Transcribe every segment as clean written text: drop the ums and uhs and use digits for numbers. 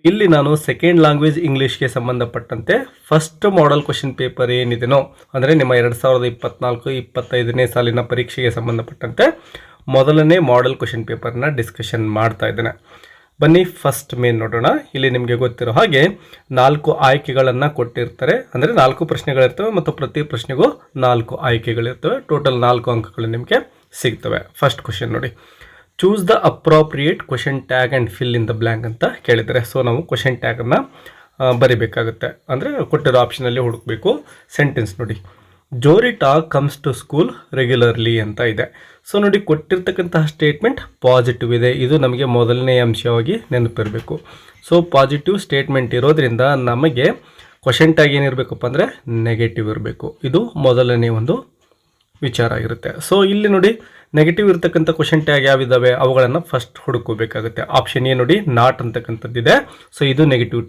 ಇಲ್ಲಿ ನಾನು second language ಇಂಗ್ಲೀಷ್ಗೆ ಸಂಬಂಧಪಟ್ಟಂತೆ ಫಸ್ಟ್ ಮಾಡೆಲ್ ಕ್ವಶನ್ ಪೇಪರ್ ಏನಿದೆನೋ ಅಂದರೆ ನಿಮ್ಮ 2024-25ನೇ ಸಾಲಿನ ಪರೀಕ್ಷೆಗೆ ಸಂಬಂಧಪಟ್ಟಂತೆ ಮೊದಲನೇ ಮಾಡೆಲ್ ಕ್ವಶನ್ ಪೇಪರ್ನ ಡಿಸ್ಕಷನ್ ಮಾಡ್ತಾ ಇದ್ದೇನೆ. ಬನ್ನಿ ಫಸ್ಟ್ ಮೇನ್ ನೋಡೋಣ. ಇಲ್ಲಿ ನಿಮಗೆ ಗೊತ್ತಿರೋ ಹಾಗೆ 4 ಆಯ್ಕೆಗಳನ್ನು ಕೊಟ್ಟಿರ್ತಾರೆ. ಅಂದರೆ 4 ಪ್ರಶ್ನೆಗಳಿರ್ತವೆ ಮತ್ತು ಪ್ರತಿ ಪ್ರಶ್ನೆಗೂ 4 ಆಯ್ಕೆಗಳಿರ್ತವೆ. ಟೋಟಲ್ 4 ಅಂಕಗಳು ನಿಮಗೆ ಸಿಗ್ತವೆ. ಫಸ್ಟ್ ಕ್ವಶನ್ ನೋಡಿ, choose the appropriate question tag and fill in the blank ಅಂತ ಕೇಳಿದರೆ, ಸೊ ನಾವು ಕ್ವಶನ್ ಟ್ಯಾಗನ್ನು ಬರಿಬೇಕಾಗುತ್ತೆ. ಅಂದರೆ ಕೊಟ್ಟಿರೋ ಆಪ್ಷನಲ್ಲಿ ಹುಡುಕಬೇಕು. ಸೆಂಟೆನ್ಸ್ ನೋಡಿ, ಜೋರಿಟಾ ಕಮ್ಸ್ ಟು ಸ್ಕೂಲ್ ರೆಗ್ಯುಲರ್ಲಿ ಅಂತ ಇದೆ. ಸೊ ನೋಡಿ, ಕೊಟ್ಟಿರ್ತಕ್ಕಂತಹ ಸ್ಟೇಟ್ಮೆಂಟ್ ಪಾಸಿಟಿವ್ ಇದೆ. ಇದು ನಮಗೆ ಮೊದಲನೇ ಅಂಶವಾಗಿ ನೆನಪಿರಬೇಕು. ಸೊ ಪಾಸಿಟಿವ್ ಸ್ಟೇಟ್ಮೆಂಟ್ ಇರೋದ್ರಿಂದ ನಮಗೆ ಕ್ವಶನ್ ಟ್ಯಾಗ್ ಏನಿರಬೇಕಪ್ಪ ಅಂದರೆ ನೆಗೆಟಿವ್ ಇರಬೇಕು. ಇದು ಮೊದಲನೇ ಒಂದು ವಿಚಾರ ಆಗಿರುತ್ತೆ. ಸೊ ಇಲ್ಲಿ ನೋಡಿ, ನೆಗೆಟಿವ್ ಇರ್ತಕ್ಕಂಥ ಕ್ವಶನ್ ಟ್ಯಾಗ್ ಯಾವಿದ್ದಾವೆ ಅವುಗಳನ್ನು ಫಸ್ಟ್ ಹುಡುಕೋಬೇಕಾಗುತ್ತೆ. ಆಪ್ಷನ್ ಎ ನೋಡಿ, ನಾಟ್ ಅಂತಕ್ಕಂಥದ್ದಿದೆ. ಸೊ ಇದು ನೆಗೆಟಿವ್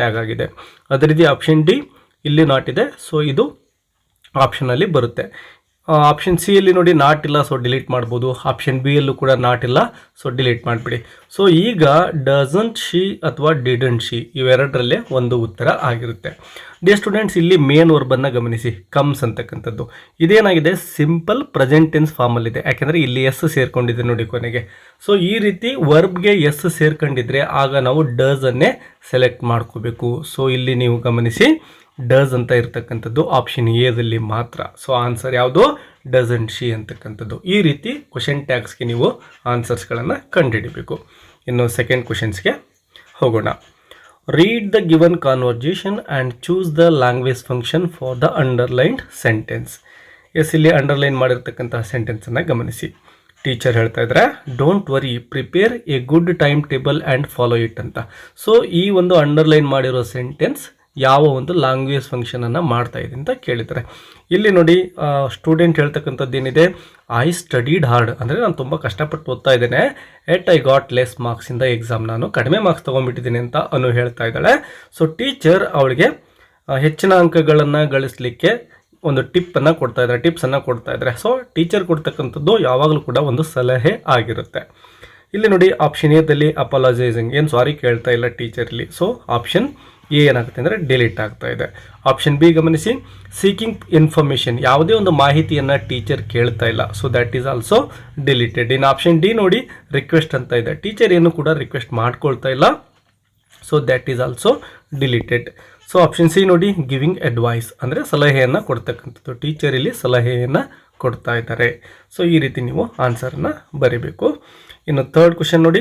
ಟ್ಯಾಗ್ ಆಗಿದೆ. ಅದೇ ರೀತಿ ಆಪ್ಷನ್ ಡಿ ಇಲ್ಲಿ ನಾಟ್ ಇದೆ. ಸೊ ಇದು ಆಪ್ಷನಲ್ಲಿ ಬರುತ್ತೆ. ಆಪ್ಷನ್ ಸಿ ಯಲ್ಲಿ ನೋಡಿ ನಾಟ್ ಇಲ್ಲ, ಸೊ ಡಿಲೀಟ್ ಮಾಡ್ಬೋದು. ಆಪ್ಷನ್ ಬಿ ಯಲ್ಲೂ ಕೂಡ ನಾಟ್ ಇಲ್ಲ, ಸೊ ಡಿಲೀಟ್ ಮಾಡಿಬಿಡಿ. ಸೊ ಈಗ ಡಸಂಟ್ ಶಿ ಅಥವಾ ಡಿಡಂಟ್ ಶಿ ಇವೆರಡರಲ್ಲೇ ಒಂದು ಉತ್ತರ ಆಗಿರುತ್ತೆ. ಡಿಯರ್ ಸ್ಟೂಡೆಂಟ್ಸ್, ಇಲ್ಲಿ ಮೇನ್ ವರ್ಬನ್ನು ಗಮನಿಸಿ, ಕಮ್ಸ್ ಅಂತಕ್ಕಂಥದ್ದು ಇದೇನಾಗಿದೆ, ಸಿಂಪಲ್ ಪ್ರೆಸೆಂಟ್ ಟೆನ್ಸ್ ಫಾರ್ಮಲ್ಲಿದೆ. ಯಾಕೆಂದರೆ ಇಲ್ಲಿ ಎಸ್ ಸೇರ್ಕೊಂಡಿದೆ ನೋಡಿ ಕೊನೆಗೆ. ಸೊ ಈ ರೀತಿ ವರ್ಬ್ಗೆ ಎಸ್ ಸೇರ್ಕೊಂಡಿದ್ರೆ ಆಗ ನಾವು ಡಸ್ ಅನ್ನೇ ಸೆಲೆಕ್ಟ್ ಮಾಡ್ಕೋಬೇಕು. ಸೊ ಇಲ್ಲಿ ನೀವು ಗಮನಿಸಿ, ಡಸ್ ಅಂತ ಇರ್ತಕ್ಕಂಥದ್ದು ಆಪ್ಷನ್ ಎದಲ್ಲಿ ಮಾತ್ರ. ಸೊ ಆನ್ಸರ್ ಯಾವುದು, ಡಸಂಟ್ ಶಿ ಅಂತಕ್ಕಂಥದ್ದು. ಈ ರೀತಿ ಕ್ವಶನ್ ಟ್ಯಾಗ್ಸ್ಗೆ ನೀವು ಆನ್ಸರ್ಸ್ಗಳನ್ನು ಕಂಡುಹಿಡಿಬೇಕು. ಇನ್ನು ಸೆಕೆಂಡ್ ಕ್ವಶನ್ಸ್ಗೆ ಹೋಗೋಣ. Read the given conversation and choose the language function for the underlined sentence. Yes, ಇಲ್ಲಿ ಅಂಡರ್ಲೈನ್ ಮಾಡಿರ್ತಕ್ಕಂತಹ ಸೆಂಟೆನ್ಸನ್ನು ಗಮನಿಸಿ. ಟೀಚರ್ ಹೇಳ್ತಾ ಇದ್ದಾರೆ, don't worry, prepare a good time table and follow it ಅಂತ. ಸೊ ಈ ಒಂದು ಅಂಡರ್ಲೈನ್ ಮಾಡಿರೋ ಸೆಂಟೆನ್ಸ್ ಯಾವ ಒಂದು ಲ್ಯಾಂಗ್ವೇಜ್ ಫಂಕ್ಷನನ್ನು ಮಾಡ್ತಾ ಇದೆ ಅಂತ ಕೇಳಿದ್ದಾರೆ. ಇಲ್ಲಿ ನೋಡಿ, ಸ್ಟೂಡೆಂಟ್ ಹೇಳ್ತಕ್ಕಂಥದ್ದು ಏನಿದೆ, ಐ ಸ್ಟಡಿಡ್ ಹಾರ್ಡ್ ಅಂದರೆ ನಾನು ತುಂಬ ಕಷ್ಟಪಟ್ಟು ಓದ್ತಾ ಇದ್ದೇನೆ. Yet I got less marks in the exam, ನಾನು ಕಡಿಮೆ ಮಾರ್ಕ್ಸ್ ತೊಗೊಂಡ್ಬಿಟ್ಟಿದ್ದೀನಿ ಅಂತ ಅನು ಹೇಳ್ತಾ ಇದ್ದಾಳೆ. ಸೊ ಟೀಚರ್ ಅವಳಿಗೆ ಹೆಚ್ಚಿನ ಅಂಕಗಳನ್ನು ಗಳಿಸಲಿಕ್ಕೆ ಒಂದು ಟಿಪ್ಸನ್ನು ಕೊಡ್ತಾ ಇದ್ದಾರೆ. ಸೊ ಟೀಚರ್ ಕೊಡ್ತಕ್ಕಂಥದ್ದು ಯಾವಾಗಲೂ ಕೂಡ ಒಂದು ಸಲಹೆ ಆಗಿರುತ್ತೆ. ಇಲ್ಲಿ ನೋಡಿ, ಆಪ್ಷನ್ ಎದಲ್ಲಿ ಅಪಾಲಜೈಸಿಂಗ್, ಏನು ಸಾರಿ ಕೇಳ್ತಾ ಇಲ್ಲ ಟೀಚರ್ಲಿ. ಸೊ ಆಪ್ಷನ್ ಎ ಏನಾಗುತ್ತೆ ಅಂದರೆ ಡಿಲೀಟ್ ಆಗ್ತಾ ಇದೆ. ಆಪ್ಷನ್ ಬಿ ಗಮನಿಸಿ, ಸೀಕಿಂಗ್ ಇನ್ಫಾರ್ಮೇಷನ್, ಯಾವುದೇ ಒಂದು ಮಾಹಿತಿಯನ್ನು ಟೀಚರ್ ಕೇಳ್ತಾ ಇಲ್ಲ. So that is also deleted. In option D ನೋಡಿ, ರಿಕ್ವೆಸ್ಟ್ ಅಂತ ಇದೆ. ಟೀಚರ್ ಏನು ಕೂಡ ರಿಕ್ವೆಸ್ಟ್ ಮಾಡ್ಕೊಳ್ತಾ ಇಲ್ಲ. So that is also deleted. So option C ನೋಡಿ, ಗಿವಿಂಗ್ ಅಡ್ವೈಸ್ ಅಂದರೆ ಸಲಹೆಯನ್ನು ಕೊಡ್ತಕ್ಕಂಥದ್ದು. ಟೀಚರ್ ಇಲ್ಲಿ ಸಲಹೆಯನ್ನು ಕೊಡ್ತಾ ಇದ್ದಾರೆ. ಸೊ ಈ ರೀತಿ ನೀವು ಆನ್ಸರನ್ನು ಬರೀಬೇಕು. ಇನ್ನು ಥರ್ಡ್ ಕ್ವಶನ್ ನೋಡಿ,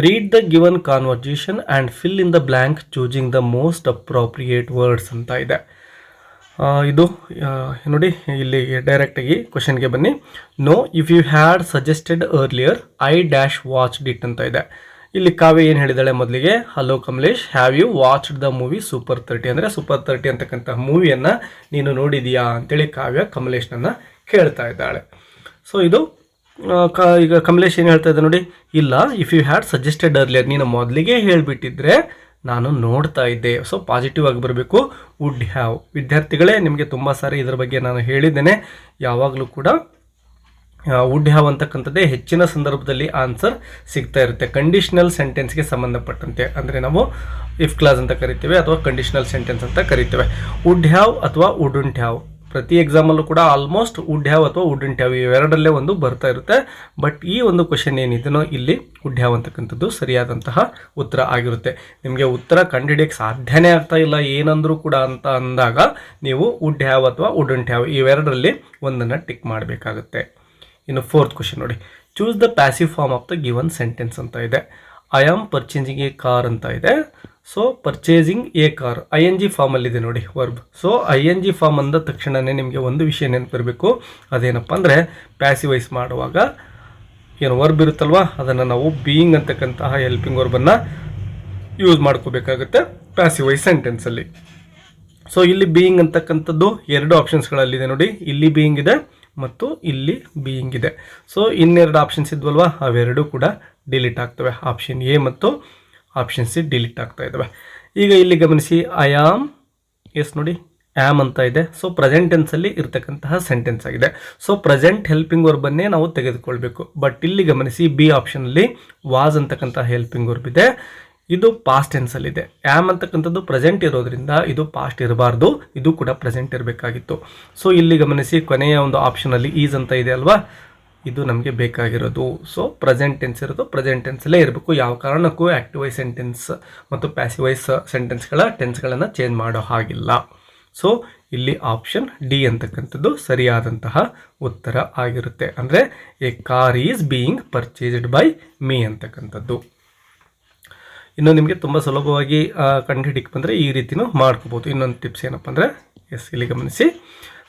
read the given conversation and fill in the blank choosing the most appropriate words ಅಂತ ಇದೆ. ಇದು ನೋಡಿ, ಇಲ್ಲಿ ಡೈರೆಕ್ಟಾಗಿ ಕ್ವಶನ್ಗೆ ಬನ್ನಿ. No, if you had suggested earlier I dash watched it ಅಂತ ಇದೆ. ಇಲ್ಲಿ ಕಾವ್ಯ ಏನು ಹೇಳಿದಾಳೆ ಮೊದಲಿಗೆ, hello Kamalesh, have you watched the movie super 30 ಅಂದರೆ ಸೂಪರ್ 30 ಅಂತಕ್ಕಂಥ ಮೂವಿಯನ್ನು ನೀನು ನೋಡಿದೀಯಾ ಅಂತೇಳಿ ಕಾವ್ಯ ಕಮಲೇಶ್ನನ್ನು ಕೇಳ್ತಾ ಇದ್ದಾಳೆ. ಸೊ ಇದು ಈಗ ಕಮಲೇಶ್ ಏನು ಹೇಳ್ತಾ ಇದ್ದೆ ನೋಡಿ, ಇಲ್ಲ, if you had suggested earlier, ನೀನು ಮೊದಲಿಗೆ ಹೇಳಿಬಿಟ್ಟಿದ್ರೆ ನಾನು ನೋಡ್ತಾ ಇದ್ದೆ. ಸೊ ಪಾಸಿಟಿವ್ ಆಗಿ ಬರಬೇಕು. ವುಡ್ ಹ್ಯಾವ್, ವಿದ್ಯಾರ್ಥಿಗಳೇ ನಿಮಗೆ ತುಂಬ ಸಾರಿ ಇದರ ಬಗ್ಗೆ ನಾನು ಹೇಳಿದ್ದೇನೆ. ಯಾವಾಗಲೂ ಕೂಡ ವುಡ್ ಹ್ಯಾವ್ ಅಂತಕ್ಕಂಥದ್ದೇ ಹೆಚ್ಚಿನ ಸಂದರ್ಭದಲ್ಲಿ ಆನ್ಸರ್ ಸಿಗ್ತಾ ಇರುತ್ತೆ ಕಂಡೀಷನಲ್ ಸೆಂಟೆನ್ಸ್ಗೆ ಸಂಬಂಧಪಟ್ಟಂತೆ. ಅಂದರೆ ನಾವು ಇಫ್ ಕ್ಲಾಸ್ ಅಂತ ಕರಿತೇವೆ ಅಥವಾ ಕಂಡೀಷನಲ್ ಸೆಂಟೆನ್ಸ್ ಅಂತ ಕರಿತೇವೆ. ವುಡ್ ಹ್ಯಾವ್ ಅಥವಾ ವುಡಂಟ್ ಹ್ಯಾವ್ ಪ್ರತಿ ಎಕ್ಸಾಮಲ್ಲೂ ಕೂಡ ಆಲ್ಮೋಸ್ಟ್ ವುಡ್ ಹ್ಯಾವ್ ಅಥವಾ ವುಡಂಟ್ ಹ್ಯಾವ್ ಇವೆರಡರಲ್ಲೇ ಒಂದು ಬರ್ತಾ ಇರುತ್ತೆ. ಬಟ್ ಈ ಒಂದು ಕ್ವಶನ್ ಏನಿದೆನೋ ಇಲ್ಲಿ ವುಡ್ ಹ್ಯಾವ್ ಅಂತಕ್ಕಂಥದ್ದು ಸರಿಯಾದಂತಹ ಉತ್ತರ ಆಗಿರುತ್ತೆ. ನಿಮಗೆ ಉತ್ತರ ಕಂಡುಹಿಡಿಯೋಕ್ಕೆ ಸಾಧ್ಯನೇ ಆಗ್ತಾ ಇಲ್ಲ ಏನಂದರೂ ಕೂಡ ಅಂತ ಅಂದಾಗ ನೀವು ವುಡ್ ಹ್ಯಾವ್ ಅಥವಾ ವುಡಂಟ್ ಹ್ಯಾವ್ ಇವೆರಡರಲ್ಲಿ ಒಂದನ್ನು ಟಿಕ್ ಮಾಡಬೇಕಾಗುತ್ತೆ. ಇನ್ನು ಫೋರ್ತ್ ಕ್ವಶನ್ ನೋಡಿ, choose the passive form of the given sentence ಅಂತ ಇದೆ. I am purchasing a car ಅಂತ ಇದೆ. So purchasing a car ING ಫಾರ್ಮಲ್ಲಿದೆ ನೋಡಿ ವರ್ಬ್. ಸೊ ING ಫಾರ್ಮ್ ಅಂದ ತಕ್ಷಣವೇ ನಿಮಗೆ ಒಂದು ವಿಷಯ ನೆನಪಿರಬೇಕು, ಅದೇನಪ್ಪ ಅಂದರೆ ಪ್ಯಾಸಿವೈಸ್ ಮಾಡುವಾಗ ಏನು ವರ್ಬ್ ಇರುತ್ತಲ್ವ ಅದನ್ನು ನಾವು ಬೀಯಿಂಗ್ ಅಂತಕ್ಕಂತಹ ಹೆಲ್ಪಿಂಗ್ ವರ್ಬನ್ನು ಯೂಸ್ ಮಾಡ್ಕೋಬೇಕಾಗುತ್ತೆ ಪ್ಯಾಸಿವೈಸ್ ಸೆಂಟೆನ್ಸಲ್ಲಿ. ಸೊ ಇಲ್ಲಿ ಬೀಯಿಂಗ್ ಅಂತಕ್ಕಂಥದ್ದು 2 ಆಪ್ಷನ್ಸ್ಗಳಲ್ಲಿದೆ ನೋಡಿ, ಇಲ್ಲಿ ಬೀಯಿಂಗ್ ಇದೆ ಮತ್ತು ಇಲ್ಲಿ ಬೀಯಿಂಗ್ ಇದೆ. ಸೊ ಇನ್ನೆರಡು ಆಪ್ಷನ್ಸ್ ಇದ್ವಲ್ವ, ಅವೆರಡೂ ಕೂಡ ಡಿಲೀಟ್ ಆಗ್ತವೆ. ಆಪ್ಷನ್ ಎ ಮತ್ತು ಆಪ್ಷನ್ ಸಿ ಡಿಲೀಟ್ ಆಗ್ತಾ ಇದ್ದಾವೆ. ಈಗ ಇಲ್ಲಿ ಗಮನಿಸಿ, ಐ ಆಮ್, ಎಸ್ ನೋಡಿ ಆಮ್ ಅಂತ ಇದೆ. ಸೊ ಪ್ರೆಸೆಂಟ್ ಟೆನ್ಸಲ್ಲಿ ಇರ್ತಕ್ಕಂತಹ ಸೆಂಟೆನ್ಸ್ ಆಗಿದೆ. ಸೊ ಪ್ರೆಸೆಂಟ್ ಹೆಲ್ಪಿಂಗ್ ವರ್ಬನ್ನೇ ನಾವು ತೆಗೆದುಕೊಳ್ಬೇಕು. ಬಟ್ ಇಲ್ಲಿ ಗಮನಿಸಿ, ಬಿ ಆಪ್ಷನಲ್ಲಿ ವಾಸ್ ಅಂತಕ್ಕಂತಹ ಹೆಲ್ಪಿಂಗ್ ವರ್ಬ್ ಇದೆ. ಇದು ಪಾಸ್ಟ್ ಟೆನ್ಸಲ್ಲಿದೆ. ಆಮ್ ಅಂತಕ್ಕಂಥದ್ದು ಪ್ರೆಸೆಂಟ್ ಇರೋದ್ರಿಂದ ಇದು ಪಾಸ್ಟ್ ಇರಬಾರ್ದು, ಇದು ಕೂಡ ಪ್ರೆಸೆಂಟ್ ಇರಬೇಕಾಗಿತ್ತು. ಸೊ ಇಲ್ಲಿ ಗಮನಿಸಿ, ಕೊನೆಯ ಒಂದು ಆಪ್ಷನಲ್ಲಿ ಈಸ್ ಅಂತ ಇದೆ ಅಲ್ವಾ, ಇದು ನಮಗೆ ಬೇಕಾಗಿರೋದು. ಸೊ ಪ್ರೆಸೆಂಟ್ ಟೆನ್ಸ್ ಇರೋದು ಪ್ರೆಸೆಂಟ್ ಟೆನ್ಸಲ್ಲೇ ಇರಬೇಕು. ಯಾವ ಕಾರಣಕ್ಕೂ ಆ್ಯಕ್ಟಿವ್ ವಾಯ್ಸ್ ಸೆಂಟೆನ್ಸ್ ಮತ್ತು ಪ್ಯಾಸಿವ್ ವಾಯ್ಸ್ ಸೆಂಟೆನ್ಸ್ಗಳ ಟೆನ್ಸ್ಗಳನ್ನು ಚೇಂಜ್ ಮಾಡೋ ಹಾಗಿಲ್ಲ. ಸೊ ಇಲ್ಲಿ ಆಪ್ಷನ್ ಡಿ ಅಂತಕ್ಕಂಥದ್ದು ಸರಿಯಾದಂತಹ ಉತ್ತರ ಆಗಿರುತ್ತೆ. ಅಂದರೆ A car is being purchased by me ಅಂತಕ್ಕಂಥದ್ದು. ಇನ್ನು ನಿಮಗೆ ತುಂಬ ಸುಲಭವಾಗಿ ಕಂಡುಹಿಡಿಯಕ್ಕೆ ಬಂದರೆ ಈ ರೀತಿನೂ ಮಾಡ್ಕೋಬೋದು. ಇನ್ನೊಂದು ಟಿಪ್ಸ್ ಏನಪ್ಪ ಅಂದರೆ, ಇಲ್ಲಿ ಗಮನಿಸಿ,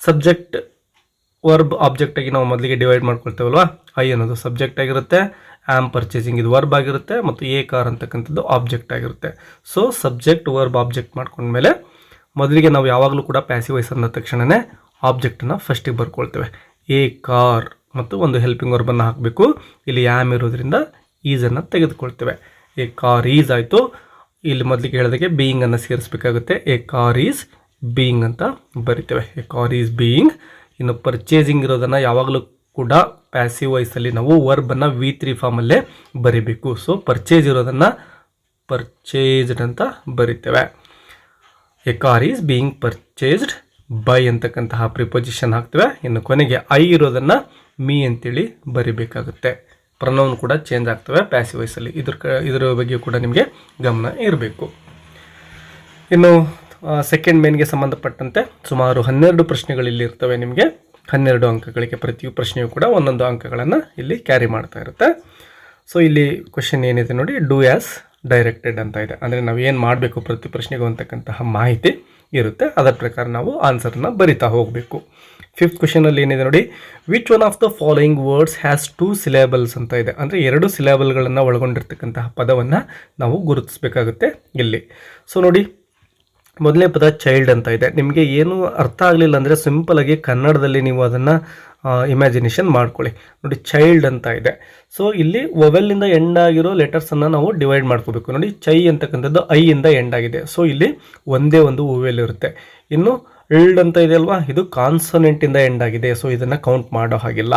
ಸಬ್ಜೆಕ್ಟ್ ವರ್ಬ್ ಆಬ್ಜೆಕ್ಟ್ ಆಗಿ ನಾವು ಮೊದಲಿಗೆ ಡಿವೈಡ್ ಮಾಡ್ಕೊಳ್ತೇವಲ್ವಾ. ಐ ಅನ್ನೋದು ಸಬ್ಜೆಕ್ಟ್ ಆಗಿರುತ್ತೆ, ಆಮ್ ಪರ್ಚೇಸಿಂಗ್ ಇದು ವರ್ಬ್ ಆಗಿರುತ್ತೆ, ಮತ್ತು ಎ ಕಾರ್ ಅಂತಕ್ಕಂಥದ್ದು ಆಬ್ಜೆಕ್ಟ್ ಆಗಿರುತ್ತೆ. ಸೊ ಸಬ್ಜೆಕ್ಟ್ ವರ್ಬ್ ಆಬ್ಜೆಕ್ಟ್ ಮಾಡ್ಕೊಂಡ್ಮೇಲೆ ಮೊದಲಿಗೆ ನಾವು ಯಾವಾಗಲೂ ಕೂಡ ಪ್ಯಾಸಿವ್ ವಾಯ್ಸ್ ಅಂದ ತಕ್ಷಣವೇ ಆಬ್ಜೆಕ್ಟನ್ನು ಫಸ್ಟಿಗೆ ಬರ್ಕೊಳ್ತೇವೆ. ಎ ಕಾರ್ ಮತ್ತು ಒಂದು ಹೆಲ್ಪಿಂಗ್ ವರ್ಬನ್ನು ಹಾಕಬೇಕು. ಇಲ್ಲಿ ಆಮ್ ಇರೋದ್ರಿಂದ ಈಸನ್ನು ತೆಗೆದುಕೊಳ್ತೇವೆ. ಎ ಕಾರ್ ಈಸ್ ಆಯಿತು. ಇಲ್ಲಿ ಮೊದಲಿಗೆ ಹೇಳಿದಾಗೆ ಬೀಯಿಂಗನ್ನು ಸೇರಿಸಬೇಕಾಗುತ್ತೆ. ಎ ಕಾರ್ ಈಸ್ ಬೀಯಿಂಗ್ ಅಂತ ಬರಿತೇವೆ. A car is being. ಇನ್ನು ಪರ್ಚೇಸಿಂಗ್ ಇರೋದನ್ನು ಯಾವಾಗಲೂ ಕೂಡ ಪ್ಯಾಸಿವ್ ವಾಯ್ಸಲ್ಲಿ ನಾವು ವರ್ಬನ್ನು V3 ಫಾರ್ಮಲ್ಲೇ ಬರಿಬೇಕು. ಸೊ ಪರ್ಚೇಸ್ ಇರೋದನ್ನು ಪರ್ಚೇಸ್ಡ್ ಅಂತ ಬರಿತೇವೆ. A car is being purchased by ಅಂತಕ್ಕಂತಹ ಪ್ರಿಪೊಸಿಷನ್ ಹಾಕ್ತೇವೆ. ಇನ್ನು ಕೊನೆಗೆ ಐ ಇರೋದನ್ನು ಮೀ ಅಂತೇಳಿ ಬರಿಬೇಕಾಗುತ್ತೆ. ಪ್ರನೌನ್ ಕೂಡ ಚೇಂಜ್ ಆಗ್ತವೆ ಪ್ಯಾಸಿವ್ ವಾಯ್ಸಲ್ಲಿ. ಇದರ ಬಗ್ಗೆ ಕೂಡ ನಿಮಗೆ ಗಮನ ಇರಬೇಕು. ಇನ್ನು ಸೆಕೆಂಡ್ ಮೇನ್ಗೆ ಸಂಬಂಧಪಟ್ಟಂತೆ ಸುಮಾರು 12 ಪ್ರಶ್ನೆಗಳು ಇಲ್ಲಿ ಇರ್ತವೆ. ನಿಮಗೆ 12 ಅಂಕಗಳಿಗೆ ಪ್ರತಿ ಪ್ರಶ್ನೆಯೂ ಕೂಡ ಒಂದೊಂದು ಅಂಕಗಳನ್ನು ಇಲ್ಲಿ ಕ್ಯಾರಿ ಮಾಡ್ತಾ ಇರುತ್ತೆ. ಸೊ ಇಲ್ಲಿ ಕ್ವಶನ್ ಏನಿದೆ ನೋಡಿ, ಡೂ ಆ್ಯಸ್ ಡೈರೆಕ್ಟೆಡ್ ಅಂತ ಇದೆ. ಅಂದರೆ ನಾವು ಏನು ಮಾಡಬೇಕು ಪ್ರತಿ ಪ್ರಶ್ನೆಗೂ ಅಂತಕ್ಕಂತಹ ಮಾಹಿತಿ ಇರುತ್ತೆ. ಅದರ ಪ್ರಕಾರ ನಾವು ಆನ್ಸರನ್ನು ಬರಿತಾ ಹೋಗಬೇಕು. ಫಿಫ್ತ್ ಕ್ವಶನಲ್ಲಿ ಏನಿದೆ ನೋಡಿ, which one of the following words has 2 syllables ಅಂತ ಇದೆ. ಅಂದರೆ 2 ಸಿಲೆಬಲ್ಗಳನ್ನು ಒಳಗೊಂಡಿರ್ತಕ್ಕಂತಹ ಪದವನ್ನು ನಾವು ಗುರುತಿಸಬೇಕಾಗುತ್ತೆ ಇಲ್ಲಿ. ಸೊ ನೋಡಿ, ಮೊದಲನೇ ಪದ ಚೈಲ್ಡ್ ಅಂತ ಇದೆ. ನಿಮಗೆ ಏನು ಅರ್ಥ ಆಗಲಿಲ್ಲ ಅಂದರೆ ಸಿಂಪಲಾಗಿ ಕನ್ನಡದಲ್ಲಿ ನೀವು ಅದನ್ನು ಇಮ್ಯಾಜಿನೇಷನ್ ಮಾಡ್ಕೊಳ್ಳಿ. ನೋಡಿ, ಚೈಲ್ಡ್ ಅಂತ ಇದೆ. ಸೊ ಇಲ್ಲಿ ವೊವೆಲ್ನಿಂದ ಎಂಡ್ ಆಗಿರೋ ಲೆಟರ್ಸನ್ನು ನಾವು ಡಿವೈಡ್ ಮಾಡ್ಕೋಬೇಕು. ನೋಡಿ, ಚೈ ಅಂತಕ್ಕಂಥದ್ದು ಐ ಇಂದ ಎಂಡ್ ಆಗಿದೆ. ಸೊ ಇಲ್ಲಿ ಒಂದೇ ಒಂದು ವೊವೆಲ್ ಇರುತ್ತೆ. ಇನ್ನು ಇಲ್ಡ್ ಅಂತ ಇದೆ ಅಲ್ವಾ, ಇದು ಕಾನ್ಸನೆಂಟಿಂದ ಎಂಡ್ ಆಗಿದೆ. ಸೊ ಇದನ್ನು ಕೌಂಟ್ ಮಾಡೋ ಹಾಗಿಲ್ಲ.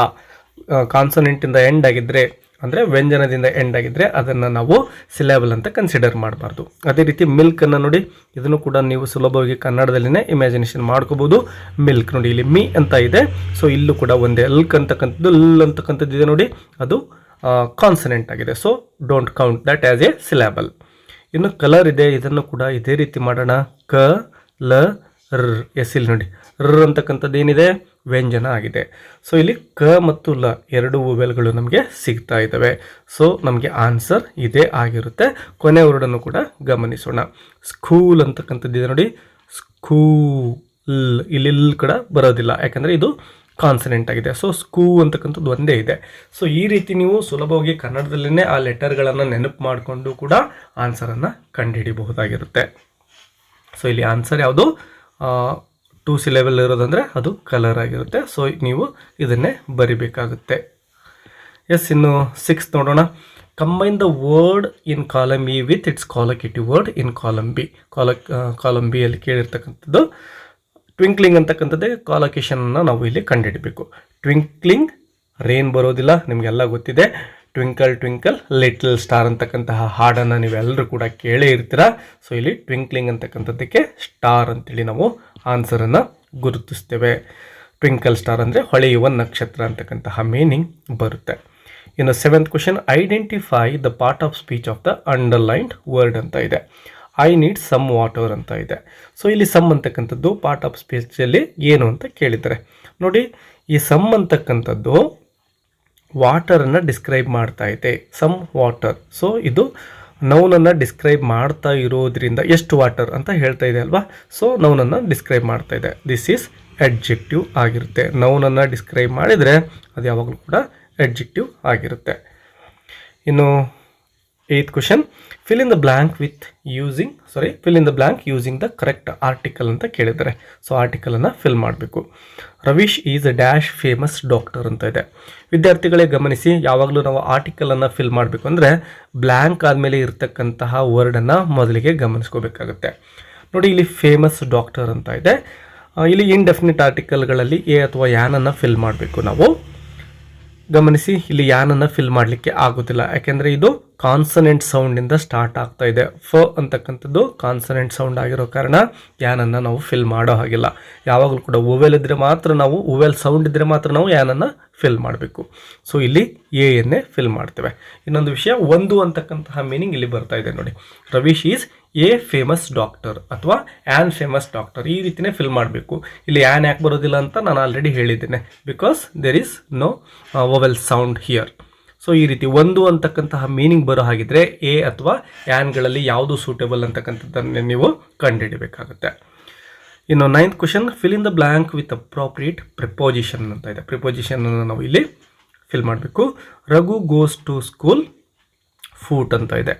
ಕಾನ್ಸನೆಂಟಿಂದ ಎಂಡ್ ಆಗಿದ್ದರೆ ಅಂದರೆ ವ್ಯಂಜನದಿಂದ ಎಂಡ್ ಆಗಿದ್ದರೆ ಅದನ್ನು ನಾವು ಸಿಲೆಬಲ್ ಅಂತ ಕನ್ಸಿಡರ್ ಮಾಡಬಾರ್ದು. ಅದೇ ರೀತಿ ಮಿಲ್ಕನ್ನು ನೋಡಿ, ಇದನ್ನು ಕೂಡ ನೀವು ಸುಲಭವಾಗಿ ಕನ್ನಡದಲ್ಲಿನೇ ಇಮ್ಯಾಜಿನೇಷನ್ ಮಾಡ್ಕೋಬೋದು. ಮಿಲ್ಕ್ ನೋಡಿ, ಇಲ್ಲಿ ಮೀ ಅಂತ ಇದೆ. ಸೊ ಇಲ್ಲೂ ಕೂಡ ಒಂದೇ ಎಲ್ಕ್ ಅಂತಕ್ಕಂಥದ್ದು ಲ್ ಅಂತಕ್ಕಂಥದ್ದು ಇದೆ ನೋಡಿ, ಅದು ಕಾನ್ಸನೆಂಟ್ ಆಗಿದೆ. So don't count that as A syllable. ಇನ್ನು ಕಲರ್ ಇದೆ, ಇದನ್ನು ಕೂಡ ಇದೇ ರೀತಿ ಮಾಡೋಣ. ಕ ಲ ರ್ ಎಸ್. ಇಲ್ಲಿ ನೋಡಿ, ರ್ ಅಂತಕ್ಕಂಥದ್ದು ಏನಿದೆ, ವ್ಯಂಜನ ಆಗಿದೆ. ಸೊ ಇಲ್ಲಿ ಕ ಮತ್ತು ಲ 2 ವೊವೆಲ್ಗಳು ನಮಗೆ ಸಿಗ್ತಾ ಇದ್ದಾವೆ. ಸೊ ನಮಗೆ ಆನ್ಸರ್ ಇದೇ ಆಗಿರುತ್ತೆ. ಕೊನೆ ವರ್ಡನ್ನು ಕೂಡ ಗಮನಿಸೋಣ. ಸ್ಕೂಲ್ ಅಂತಕ್ಕಂಥದ್ದು ಇದೆ ನೋಡಿ, ಸ್ಕೂಲ್. ಇಲ್ಲಿ ಕೂಡ ಬರೋದಿಲ್ಲ, ಯಾಕಂದರೆ ಇದು ಕಾನ್ಸನೆಂಟ್ ಆಗಿದೆ. ಸೊ ಸ್ಕೂ ಅಂತಕ್ಕಂಥದ್ದು ಒಂದೇ ಇದೆ. ಸೊ ಈ ರೀತಿ ನೀವು ಸುಲಭವಾಗಿ ಕನ್ನಡದಲ್ಲೇ ಆ ಲೆಟರ್ಗಳನ್ನು ನೆನಪು ಮಾಡಿಕೊಂಡು ಕೂಡ ಆನ್ಸರನ್ನು ಕಂಡುಹಿಡಿಯಬಹುದಾಗಿರುತ್ತೆ. ಸೊ ಇಲ್ಲಿ ಆನ್ಸರ್ ಯಾವುದು, 2 ಸಿಲೆಬಲ್ ಇರೋದಂದರೆ ಅದು ಕಲರ್ ಆಗಿರುತ್ತೆ. ಸೊ ನೀವು ಇದನ್ನೇ ಬರಿಬೇಕಾಗುತ್ತೆ. ಎಸ್, ಇನ್ನು 6 ನೋಡೋಣ. Combine the word in column E with its collocative word in column B. Column B ಅಲ್ಲಿ ಕೇಳಿರ್ತಕ್ಕಂಥದ್ದು ಟ್ವಿಂಕ್ಲಿಂಗ್ ಅಂತಕ್ಕಂಥದ್ದೇ ಕಾಲಕೇಶನನ್ನು ನಾವು ಇಲ್ಲಿ ಕಂಡುಹಿಡಬೇಕು. ಟ್ವಿಂಕ್ಲಿಂಗ್ ರೇನ್ ಬರೋದಿಲ್ಲ, ನಿಮಗೆಲ್ಲ ಗೊತ್ತಿದೆ. ಟ್ವಿಂಕಲ್ ಟ್ವಿಂಕಲ್ ಲಿಟಲ್ ಸ್ಟಾರ್ ಅಂತಕ್ಕಂತಹ ಹಾಡನ್ನು ನೀವೆಲ್ಲರೂ ಕೂಡ ಕೇಳೇ ಇರ್ತೀರ. ಸೊ ಇಲ್ಲಿ ಟ್ವಿಂಕ್ಲಿಂಗ್ ಅಂತಕ್ಕಂಥದ್ದಕ್ಕೆ ಸ್ಟಾರ್ ಅಂತೇಳಿ ನಾವು ಆನ್ಸರನ್ನು ಗುರುತಿಸ್ತೇವೆ. ಟ್ವಿಂಕಲ್ ಸ್ಟಾರ್ ಅಂದರೆ ಹೊಳೆಯುವ ನಕ್ಷತ್ರ ಅಂತಕ್ಕಂತಹ ಮೀನಿಂಗ್ ಬರುತ್ತೆ. ಇನ್ನು 7th question, identify the part of speech of the underlined word ಅಂತ ಇದೆ. ಐ ನೀಡ್ ಸಮ್ ವಾಟರ್ ಅಂತ ಇದೆ. ಸೊ ಇಲ್ಲಿ ಸಮ್ ಅಂತಕ್ಕಂಥದ್ದು ಪಾರ್ಟ್ ಆಫ್ ಸ್ಪೀಚಲ್ಲಿ ಏನು ಅಂತ ಕೇಳಿದ್ದಾರೆ. ನೋಡಿ, ಈ ಸಮ್ ಅಂತಕ್ಕಂಥದ್ದು ವಾಟರನ್ನು ಡಿಸ್ಕ್ರೈಬ್ ಮಾಡ್ತಾ ಇದೆ. Some water. ಸೊ ಇದು ನೌನನ್ನು ಡಿಸ್ಕ್ರೈಬ್ ಮಾಡ್ತಾ ಇರೋದ್ರಿಂದ ಎಷ್ಟು ವಾಟರ್ ಅಂತ ಹೇಳ್ತಾ ಇದೆ ಅಲ್ವಾ. ಸೊ ನೌನನ್ನು ಡಿಸ್ಕ್ರೈಬ್ ಮಾಡ್ತಾ ಇದೆ. ದಿಸ್ ಈಸ್ ಅಡ್ಜೆಕ್ಟಿವ್ ಆಗಿರುತ್ತೆ. ನೌನನ್ನು ಡಿಸ್ಕ್ರೈಬ್ ಮಾಡಿದರೆ ಅದು ಯಾವಾಗಲೂ ಕೂಡ ಅಡ್ಜೆಕ್ಟಿವ್ ಆಗಿರುತ್ತೆ. ಇನ್ನು 8th question, fill in the blank using the correct article ಅಂತ ಕೇಳಿದ್ದಾರೆ. ಸೊ ಆರ್ಟಿಕಲನ್ನು ಫಿಲ್ ಮಾಡಬೇಕು. Ravish is a dash famous doctor ಅಂತ ಇದೆ. ವಿದ್ಯಾರ್ಥಿಗಳೇ ಗಮನಿಸಿ, ಯಾವಾಗಲೂ ನಾವು ಆರ್ಟಿಕಲನ್ನು ಫಿಲ್ ಮಾಡಬೇಕು ಅಂದರೆ ಬ್ಲ್ಯಾಂಕ್ ಆದಮೇಲೆ ಇರ್ತಕ್ಕಂತಹ ವರ್ಡನ್ನು ಮೊದಲಿಗೆ ಗಮನಿಸ್ಕೋಬೇಕಾಗುತ್ತೆ. ನೋಡಿ, ಇಲ್ಲಿ ಫೇಮಸ್ ಡಾಕ್ಟರ್ ಅಂತ ಇದೆ. ಇಲ್ಲಿ ಇನ್ಡೆಫಿನಿಟ್ ಆರ್ಟಿಕಲ್ಗಳಲ್ಲಿ ಎ ಅಥವಾ ಯಾನನ್ನು ಫಿಲ್ ಮಾಡಬೇಕು ನಾವು. ಗಮನಿಸಿ, ಇಲ್ಲಿ ಯಾನನ್ನು ಫಿಲ್ ಮಾಡಲಿಕ್ಕೆ ಆಗೋದಿಲ್ಲ, ಯಾಕೆಂದರೆ ಇದು ಕಾನ್ಸನೆಂಟ್ ಸೌಂಡಿಂದ ಸ್ಟಾರ್ಟ್ ಆಗ್ತಾ ಇದೆ. ಫ ಅಂತಕ್ಕಂಥದ್ದು ಕಾನ್ಸನೆಂಟ್ ಸೌಂಡ್ ಆಗಿರೋ ಕಾರಣ ಯಾನನ್ನು ನಾವು ಫಿಲ್ ಮಾಡೋ ಹಾಗಿಲ್ಲ. ಯಾವಾಗಲೂ ಕೂಡ ಓವೆಲ್ ಇದ್ದರೆ ಮಾತ್ರ ನಾವು ಓವೆಲ್ ಸೌಂಡ್ ಇದ್ದರೆ ಮಾತ್ರ ನಾವು ಯಾನನ್ನು ಫಿಲ್ ಮಾಡಬೇಕು. ಸೊ ಇಲ್ಲಿ ಎನ್ನೇ ಫಿಲ್ ಮಾಡ್ತೇವೆ. ಇನ್ನೊಂದು ವಿಷಯ, ಒಂದು ಅಂತಕ್ಕಂತಹ ಮೀನಿಂಗ್ ಇಲ್ಲಿ ಬರ್ತಾ ಇದೆ ನೋಡಿ. Ravish is A famous doctor ಅಥವಾ ಆ್ಯನ್ ಫೇಮಸ್ ಡಾಕ್ಟರ್, ಈ ರೀತಿಯೇ ಫಿಲ್ ಮಾಡಬೇಕು. ಇಲ್ಲಿ ಆ್ಯನ್ ಯಾಕೆ ಬರೋದಿಲ್ಲ ಅಂತ ನಾನು ಆಲ್ರೆಡಿ ಹೇಳಿದ್ದೇನೆ, because there is no vowel sound here. So ಈ ರೀತಿ ಒಂದು ಅಂತಕ್ಕಂತಹ ಮೀನಿಂಗ್ ಬರೋ ಹಾಗಿದ್ರೆ ಎ ಅಥವಾ ಆ್ಯನ್ಗಳಲ್ಲಿ ಯಾವುದು ಸೂಟೇಬಲ್ ಅಂತಕ್ಕಂಥದ್ದನ್ನು ನೀವು ಕಂಡುಹಿಡಬೇಕಾಗುತ್ತೆ. ಇನ್ನು 9th question, fill in the blank with appropriate preposition ಅಂತ ಇದೆ. ಪ್ರಿಪೋಸಿಷನನ್ನು ನಾವು ಇಲ್ಲಿ ಫಿಲ್ ಮಾಡಬೇಕು. Raghu goes to school foot ಅಂತ ಇದೆ.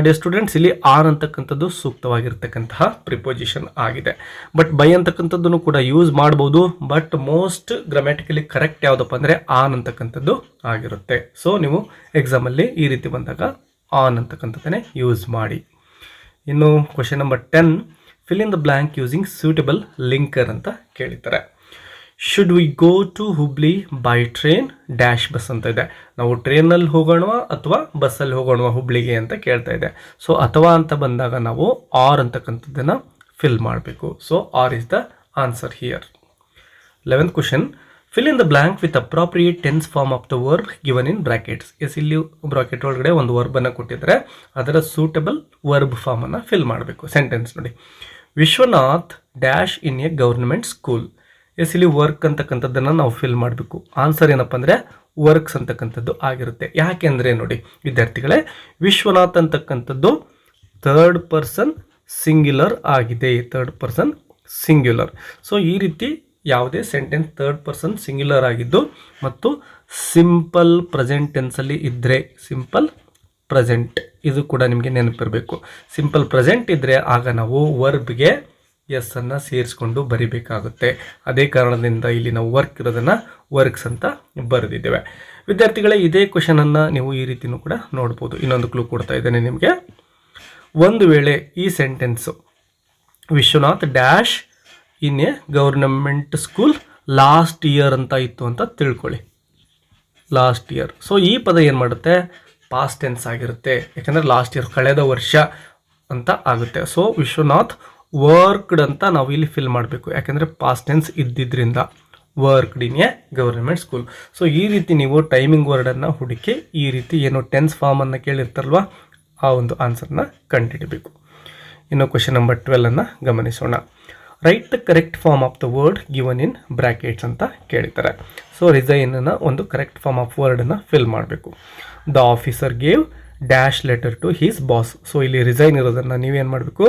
ಡಿಯರ್ ಸ್ಟೂಡೆಂಟ್ಸ್, ಇಲ್ಲಿ ಆರ್ ಅಂತಕ್ಕಂಥದ್ದು ಸೂಕ್ತವಾಗಿರ್ತಕ್ಕಂತಹ ಪ್ರಿಪೋಸಿಷನ್ ಆಗಿದೆ. ಬಟ್ ಬೈ ಅಂತಕ್ಕಂಥದ್ದನ್ನು ಕೂಡ ಯೂಸ್ ಮಾಡ್ಬೋದು, ಬಟ್ ಮೋಸ್ಟ್ ಗ್ರಾಮ್ಯಾಟಿಕಲಿ ಕರೆಕ್ಟ್ ಯಾವುದಪ್ಪ ಅಂದರೆ ಆನ್ ಅಂತಕ್ಕಂಥದ್ದು ಆಗಿರುತ್ತೆ. ಸೊ ನೀವು ಎಕ್ಸಾಮಲ್ಲಿ ಈ ರೀತಿ ಬಂದಾಗ ಆನ್ ಅಂತಕ್ಕಂಥದ್ದನ್ನೇ ಯೂಸ್ ಮಾಡಿ. ಇನ್ನು question number 10, fill in the blank using suitable linker ಅಂತ ಕೇಳಿದ್ದಾರೆ. Should we go to Hubli by train dash bus ಅಂತ ಇದೆ. ನಾವು ಟ್ರೈನಲ್ಲಿ ಹೋಗೋಣ ಅಥವಾ ಬಸ್ಸಲ್ಲಿ ಹೋಗೋಣ ಹುಬ್ಳಿಗೆ ಅಂತ ಕೇಳ್ತಾ ಇದೆ. ಸೊ ಅಥವಾ ಅಂತ ಬಂದಾಗ ನಾವು ಆರ್ ಅಂತಕ್ಕಂಥದ್ದನ್ನು ಫಿಲ್ ಮಾಡಬೇಕು. So or is the answer here. 11th question, fill in the blank with appropriate tense form of the verb given in brackets. Yes, ಇಲ್ಲಿ ಬ್ರಾಕೆಟ್ ಒಳಗಡೆ ಒಂದು ವರ್ಬನ್ನು ಕೊಟ್ಟಿದ್ದಾರೆ, ಅದರ ಸೂಟಬಲ್ ವರ್ಬ್ ಫಾರ್ಮನ್ನು ಫಿಲ್ ಮಾಡಬೇಕು. ಸೆಂಟೆನ್ಸ್ ನೋಡಿ, Vishwanath dash in a government school. Yes, ಇಲ್ಲಿ ವರ್ಕ್ ಅಂತಕ್ಕಂಥದ್ದನ್ನು ನಾವು ಫಿಲ್ ಮಾಡಬೇಕು. ಆನ್ಸರ್ ಏನಪ್ಪ ಅಂದರೆ ವರ್ಕ್ಸ್ ಅಂತಕ್ಕಂಥದ್ದು ಆಗಿರುತ್ತೆ. ಯಾಕೆಂದರೆ ನೋಡಿ ವಿದ್ಯಾರ್ಥಿಗಳೇ, ವಿಶ್ವನಾಥ್ ಅಂತಕ್ಕಂಥದ್ದು ಥರ್ಡ್ ಪರ್ಸನ್ ಸಿಂಗ್ಯುಲರ್ ಆಗಿದೆ. Third person singular. ಸೊ ಈ ರೀತಿ ಯಾವುದೇ ಸೆಂಟೆನ್ಸ್ ಥರ್ಡ್ ಪರ್ಸನ್ ಸಿಂಗ್ಯುಲರ್ ಆಗಿದ್ದು ಮತ್ತು ಸಿಂಪಲ್ ಪ್ರೆಸೆಂಟ್ ಟೆನ್ಸಲ್ಲಿ ಇದ್ದರೆ, ಸಿಂಪಲ್ ಪ್ರೆಸೆಂಟ್ ಇದು ಕೂಡ ನಿಮಗೆ ನೆನಪಿರಬೇಕು. ಸಿಂಪಲ್ ಪ್ರೆಸೆಂಟ್ ಇದ್ದರೆ ಆಗ ನಾವು ವರ್ಬ್ಗೆ ಎಸ್ ಅನ್ನು ಸೇರಿಸ್ಕೊಂಡು ಬರಿಬೇಕಾಗುತ್ತೆ. ಅದೇ ಕಾರಣದಿಂದ ಇಲ್ಲಿ ನಾವು ವರ್ಕ್ ಇರೋದನ್ನು ವರ್ಕ್ಸ್ ಅಂತ ಬರೆದಿದ್ದೇವೆ. ವಿದ್ಯಾರ್ಥಿಗಳೇ, ಇದೇ ಕ್ವೆಶನನ್ನು ನೀವು ಈ ರೀತಿಯೂ ಕೂಡ ನೋಡ್ಬೋದು. ಇನ್ನೊಂದು ಕ್ಲೂ ಕೊಡ್ತಾ ಇದ್ದೇನೆ ನಿಮಗೆ. ಒಂದು ವೇಳೆ ಈ sentence Vishwanath dash in A government school last year ಅಂತ ಇತ್ತು ಅಂತ ತಿಳ್ಕೊಳ್ಳಿ. Last year. ಸೊ ಈ ಪದ ಏನು ಮಾಡುತ್ತೆ, ಪಾಸ್ಟ್ ಟೆನ್ಸ್ ಆಗಿರುತ್ತೆ. ಯಾಕಂದರೆ ಲಾಸ್ಟ್ ಇಯರ್ ಕಳೆದ ವರ್ಷ ಅಂತ ಆಗುತ್ತೆ. ಸೊ ವಿಶ್ವನಾಥ್ ವರ್ಕ್ಡ್ ಅಂತ ನಾವು ಇಲ್ಲಿ ಫಿಲ್ ಮಾಡಬೇಕು. ಯಾಕೆಂದರೆ ಪಾಸ್ಟ್ ಟೆನ್ಸ್ ಇದ್ದಿದ್ದರಿಂದ worked in a government school. So ಈ ರೀತಿ ನೀವು ಟೈಮಿಂಗ್ ವರ್ಡನ್ನು ಹುಡುಕಿ ಈ ರೀತಿ ಏನು ಟೆನ್ಸ್ ಫಾರ್ಮನ್ನು ಕೇಳಿರ್ತಾರಲ್ವ ಆ ಒಂದು ಆನ್ಸರ್ನ ಕಂಡುಹಿಡಬೇಕು. ಇನ್ನು ಕ್ವೆಶನ್ ನಂಬರ್ 12 ಗಮನಿಸೋಣ. Write the correct form of the word given in brackets ಅಂತ ಕೇಳಿದ್ದಾರೆ. ಸೊ ರಿಸೈನನ್ನು ಒಂದು ಕರೆಕ್ಟ್ ಫಾರ್ಮ್ ಆಫ್ ವರ್ಡನ್ನು ಫಿಲ್ ಮಾಡಬೇಕು. The officer gave dash letter to his boss. So ಇಲ್ಲಿ ರಿಸೈನ್ ಇರೋದನ್ನು ನೀವೇನು ಮಾಡಬೇಕು,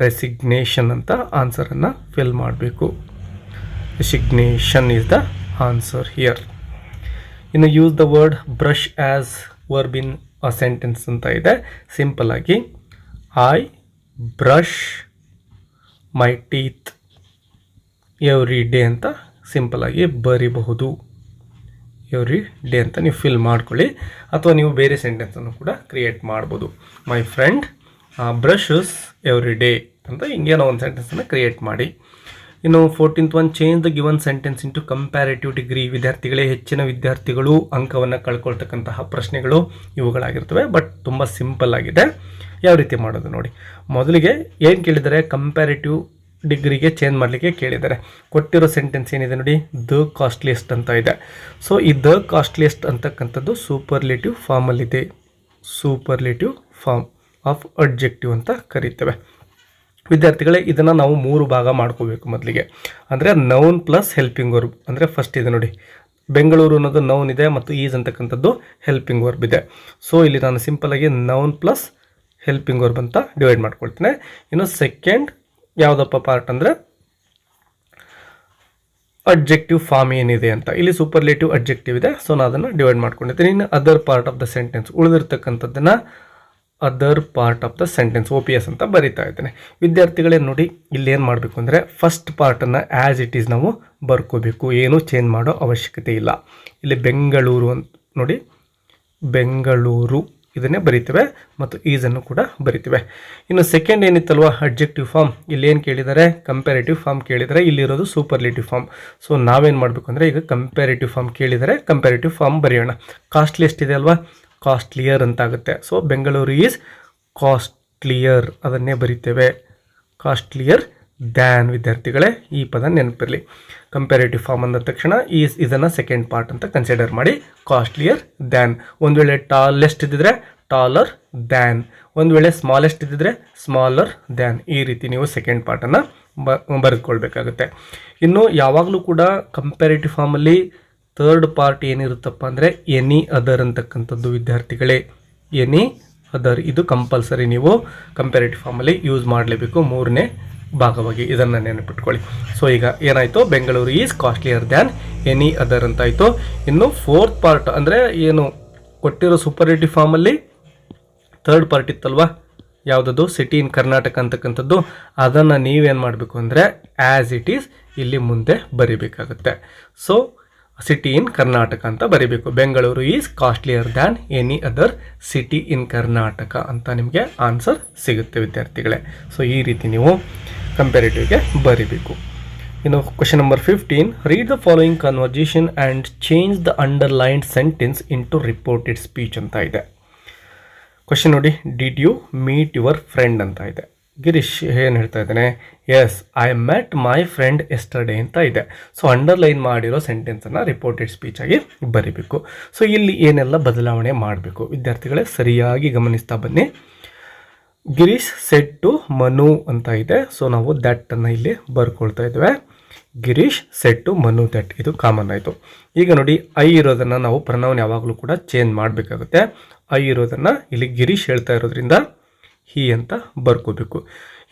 ರೆಸಿಗ್ನೇಷನ್ ಅಂತ ಆನ್ಸರನ್ನು ಫಿಲ್ ಮಾಡಬೇಕು. Resignation is the answer here. ಇನ್ನು use the word brush as verb in a sentence ಅಂತ ಇದೆ. ಸಿಂಪಲ್ ಆಗಿ I brush my teeth every day ಅಂತ ಸಿಂಪಲ್ ಆಗಿ ಬರಿಬಹುದು. ಎವ್ರಿ ಡೇ ಅಂತ ನೀವು ಫಿಲ್ ಮಾಡ್ಕೊಳ್ಳಿ, ಅಥವಾ ನೀವು ಬೇರೆ ಸೆಂಟೆನ್ಸನ್ನು ಕೂಡ ಕ್ರಿಯೇಟ್ ಮಾಡ್ಬೋದು. My friend brushes every day ಅಂತ ಹಿಂಗೇನೋ ಒಂದು ಸೆಂಟೆನ್ಸನ್ನು ಕ್ರಿಯೇಟ್ ಮಾಡಿ. ಇನ್ನು 14th one, change the given sentence into comparative degree. ವಿದ್ಯಾರ್ಥಿಗಳೇ, ಹೆಚ್ಚಿನ ವಿದ್ಯಾರ್ಥಿಗಳು ಅಂಕವನ್ನು ಕಳ್ಕೊಳ್ತಕ್ಕಂತಹ ಪ್ರಶ್ನೆಗಳು ಇವುಗಳಾಗಿರ್ತವೆ. ಬಟ್ ತುಂಬ ಸಿಂಪಲ್ ಆಗಿದೆ. ಯಾವ ರೀತಿ ಮಾಡೋದು ನೋಡಿ. ಮೊದಲಿಗೆ ಏನು ಕೇಳಿದ್ದಾರೆ, ಕಂಪ್ಯಾರೇಟಿವ್ ಡಿಗ್ರಿಗೆ ಚೇಂಜ್ ಮಾಡಲಿಕ್ಕೆ ಕೇಳಿದ್ದಾರೆ. ಕೊಟ್ಟಿರೋ ಸೆಂಟೆನ್ಸ್ ಏನಿದೆ ನೋಡಿ, ದ ಕಾಸ್ಟ್ಲಿಯೆಸ್ಟ್ ಅಂತ ಇದೆ. ಸೊ ಈ ದ ಕಾಸ್ಟ್ಲಿಯೆಸ್ಟ್ ಅಂತಕ್ಕಂಥದ್ದು ಸೂಪರ್ಲೇಟಿವ್ ಫಾರ್ಮಲ್ಲಿದೆ. ಸೂಪರ್ಲೇಟಿವ್ ಫಾರ್ಮ್ ಆಫ್ ಅಡ್ಜೆಕ್ಟಿವ್ ಅಂತ ಕರೀತೇವೆ. ವಿದ್ಯಾರ್ಥಿಗಳೇ, ಇದನ್ನು ನಾವು 3 ಭಾಗ ಮಾಡ್ಕೋಬೇಕು. ಮೊದಲಿಗೆ ಅಂದರೆ ನೌನ್ ಪ್ಲಸ್ ಹೆಲ್ಪಿಂಗ್ ವರ್ಬ್. ಅಂದರೆ ಫಸ್ಟ್ ಇದೆ ನೋಡಿ, ಬೆಂಗಳೂರು ಅನ್ನೋದು ನೌನ್ ಇದೆ ಮತ್ತು ಈಸ್ ಅಂತಕ್ಕಂಥದ್ದು ಹೆಲ್ಪಿಂಗ್ ವರ್ಬ್ ಇದೆ. ಸೊ ಇಲ್ಲಿ ನಾನು ಸಿಂಪಲಾಗಿ ನೌನ್ ಪ್ಲಸ್ ಹೆಲ್ಪಿಂಗ್ ವರ್ಬ್ ಅಂತ ಡಿವೈಡ್ ಮಾಡ್ಕೊಳ್ತೇನೆ. ಇನ್ನು ಸೆಕೆಂಡ್ ಯಾವುದಪ್ಪ ಪಾರ್ಟ್ ಅಂದರೆ ಅಡ್ಜೆಕ್ಟಿವ್ ಫಾರ್ಮ್ ಏನಿದೆ ಅಂತ. ಇಲ್ಲಿ ಸೂಪರ್ಲೇಟಿವ್ ಅಡ್ಜೆಕ್ಟಿವ್ ಇದೆ. ಸೊ ನಾನು ಅದನ್ನು ಡಿವೈಡ್ ಮಾಡ್ಕೊಂಡಿದ್ದೀನಿ. ಇನ್ನು other part of the sentence, ಉಳಿದಿರ್ತಕ್ಕಂಥದ್ದನ್ನು other part of the sentence OPS ಅಂತ ಬರಿತಾ ಇದ್ದೇನೆ. ವಿದ್ಯಾರ್ಥಿಗಳೇ ನೋಡಿ, ಇಲ್ಲಿ ಏನು ಮಾಡಬೇಕು ಅಂದರೆ ಫಸ್ಟ್ ಪಾರ್ಟನ್ನು ಆ್ಯಸ್ ಇಟ್ ಈಸ್ ನಾವು ಬರ್ಕೋಬೇಕು. ಏನೂ ಚೇಂಜ್ ಮಾಡೋ ಅವಶ್ಯಕತೆ ಇಲ್ಲ. ಇಲ್ಲಿ ಬೆಂಗಳೂರು ಅಂತ ನೋಡಿ, ಬೆಂಗಳೂರು ಇದನ್ನೇ ಬರಿತೇವೆ ಮತ್ತು ಈಸನ್ನು ಕೂಡ ಬರಿತೇವೆ. ಇನ್ನು ಸೆಕೆಂಡ್ ಏನಿತ್ತಲ್ವ ಅಡ್ಜೆಕ್ಟಿವ್ ಫಾರ್ಮ್, ಇಲ್ಲಿ ಏನು ಕೇಳಿದ್ದಾರೆ, ಕಂಪ್ಯಾರೇಟಿವ್ ಫಾರ್ಮ್ ಕೇಳಿದರೆ, ಇಲ್ಲಿರೋದು ಸೂಪರ್ಲೇಟಿವ್ ಫಾರ್ಮ್. ಸೊ ನಾವೇನು ಮಾಡಬೇಕು ಅಂದರೆ ಈಗ ಕಂಪ್ಯಾರೇಟಿವ್ ಫಾರ್ಮ್ ಕೇಳಿದರೆ ಕಂಪ್ಯಾರೇಟಿವ್ ಫಾರ್ಮ್ ಬರೆಯೋಣ. ಕಾಸ್ಟ್ಲಿ ಎಷ್ಟಿದೆ ಅಲ್ವಾ, ಕಾಸ್ಟ್ಲಿಯರ್ ಅಂತ ಆಗುತ್ತೆ. ಸೊ ಬೆಂಗಳೂರು ಈಸ್ ಕಾಸ್ಟ್ಲಿಯರ್ ಅದನ್ನೇ ಬರಿತೇವೆ, ಕಾಸ್ಟ್ಲಿಯರ್ ದ್ಯಾನ್. ವಿದ್ಯಾರ್ಥಿಗಳೇ ಈ ಪದ ನೆನಪಿರಲಿ. ಕಂಪ್ಯಾರಿಟಿವ್ ಫಾರ್ಮ್ ಅಂದ ತಕ್ಷಣ ಇದನ್ನು ಸೆಕೆಂಡ್ ಪಾರ್ಟ್ ಅಂತ ಕನ್ಸಿಡರ್ ಮಾಡಿ, ಕಾಸ್ಟ್ಲಿಯರ್ ದ್ಯಾನ್. ಒಂದು ವೇಳೆ ಟಾಲೆಸ್ಟ್ ಇದ್ದಿದ್ರೆ ಟಾಲರ್ ದ್ಯಾನ್, ಒಂದು ವೇಳೆ ಸ್ಮಾಲೆಸ್ಟ್ ಇದ್ದಿದ್ರೆ ಸ್ಮಾಲರ್ ದ್ಯಾನ್. ಈ ರೀತಿ ನೀವು ಸೆಕೆಂಡ್ ಪಾರ್ಟನ್ನು ಬರೆದುಕೊಳ್ಬೇಕಾಗುತ್ತೆ. ಇನ್ನು ಯಾವಾಗಲೂ ಕೂಡ ಕಂಪ್ಯಾರಿಟಿವ್ ಫಾರ್ಮಲ್ಲಿ ಥರ್ಡ್ ಪಾರ್ಟ್ ಏನಿರುತ್ತಪ್ಪ ಅಂದರೆ ಎನಿ ಅದರ್ ಅಂತಕ್ಕಂಥದ್ದು ವಿದ್ಯಾರ್ಥಿಗಳೇ. ಎನಿ ಅದರ್ ಇದು ಕಂಪಲ್ಸರಿ ನೀವು ಕಂಪ್ಯಾರಿಟಿವ್ ಫಾರ್ಮಲ್ಲಿ ಯೂಸ್ ಮಾಡಲೇಬೇಕು, ಮೂರನೇ ಭಾಗವಾಗಿ. ಇದನ್ನು ನೆನಪಿಟ್ಕೊಳ್ಳಿ. ಸೊ ಈಗ ಏನಾಯಿತು, Bengaluru is costlier than any other ಅಂತಾಯಿತು. ಇನ್ನು ಫೋರ್ತ್ ಪಾರ್ಟ್ ಅಂದರೆ ಏನು ಕೊಟ್ಟಿರೋ ಸೂಪರ್ಲೇಟಿವ್ ಫಾರ್ಮಲ್ಲಿ ಥರ್ಡ್ ಪಾರ್ಟ್ ಇತ್ತಲ್ವಾ, ಯಾವುದದು ಸಿಟಿ ಇನ್ ಕರ್ನಾಟಕ ಅಂತಕ್ಕಂಥದ್ದು, ಅದನ್ನು ನೀವೇನು ಮಾಡಬೇಕು ಅಂದರೆ ಆ್ಯಸ್ ಇಟ್ ಈಸ್ ಇಲ್ಲಿ ಮುಂದೆ ಬರಿಬೇಕಾಗುತ್ತೆ. ಸೊ ಸಿಟಿ ಇನ್ ಕರ್ನಾಟಕ ಅಂತ ಬರಿಬೇಕು. Bengaluru is costlier than any other city in Karnataka ಅಂತ ನಿಮಗೆ ಆನ್ಸರ್ ಸಿಗುತ್ತೆ ವಿದ್ಯಾರ್ಥಿಗಳೇ. ಸೊ ಈ ರೀತಿ ನೀವು ಕಂಪ್ಯಾರಿಟಿವ್ಗೆ ಬರಿಬೇಕು. ಇನ್ನು question number 15, read the following conversation and change the underlined sentence into reported speech ಅಂತ ಇದೆ. ಕ್ವಶನ್ ನೋಡಿ, did you meet your friend ಅಂತ ಇದೆ. ಗಿರೀಶ್ ಏನು ಹೇಳ್ತಾ ಇದ್ದಾನೆ, yes I met my friend yesterday ಅಂತ ಇದೆ. ಸೊ ಅಂಡರ್ಲೈನ್ ಮಾಡಿರೋ ಸೆಂಟೆನ್ಸನ್ನು ರಿಪೋರ್ಟೆಡ್ ಸ್ಪೀಚ್ ಆಗಿ ಬರಿಬೇಕು. ಸೊ ಇಲ್ಲಿ ಏನೆಲ್ಲ ಬದಲಾವಣೆ ಮಾಡಬೇಕು ವಿದ್ಯಾರ್ಥಿಗಳೇ ಸರಿಯಾಗಿ ಗಮನಿಸ್ತಾ ಬನ್ನಿ. ಗಿರೀಶ್ ಸೆಡ್ ಟು ಮನು ಅಂತ ಇದೆ. ಸೊ ನಾವು ದ್ಯಾಟ್ ಅನ್ನು ಇಲ್ಲಿ ಬರ್ಕೊಳ್ತಾ ಇದ್ದೇವೆ. Girish said to Manu that, ಇದು ಕಾಮನ್ ಆಯಿತು. ಈಗ ನೋಡಿ ಐ ಇರೋದನ್ನು ನಾವು ಪ್ರನೌನ್ ಯಾವಾಗಲೂ ಕೂಡ ಚೇಂಜ್ ಮಾಡಬೇಕಾಗುತ್ತೆ. ಐ ಇರೋದನ್ನು ಇಲ್ಲಿ ಗಿರೀಶ್ ಹೇಳ್ತಾ ಇರೋದ್ರಿಂದ ಹಿ ಅಂತ ಬರ್ಕೋಬೇಕು.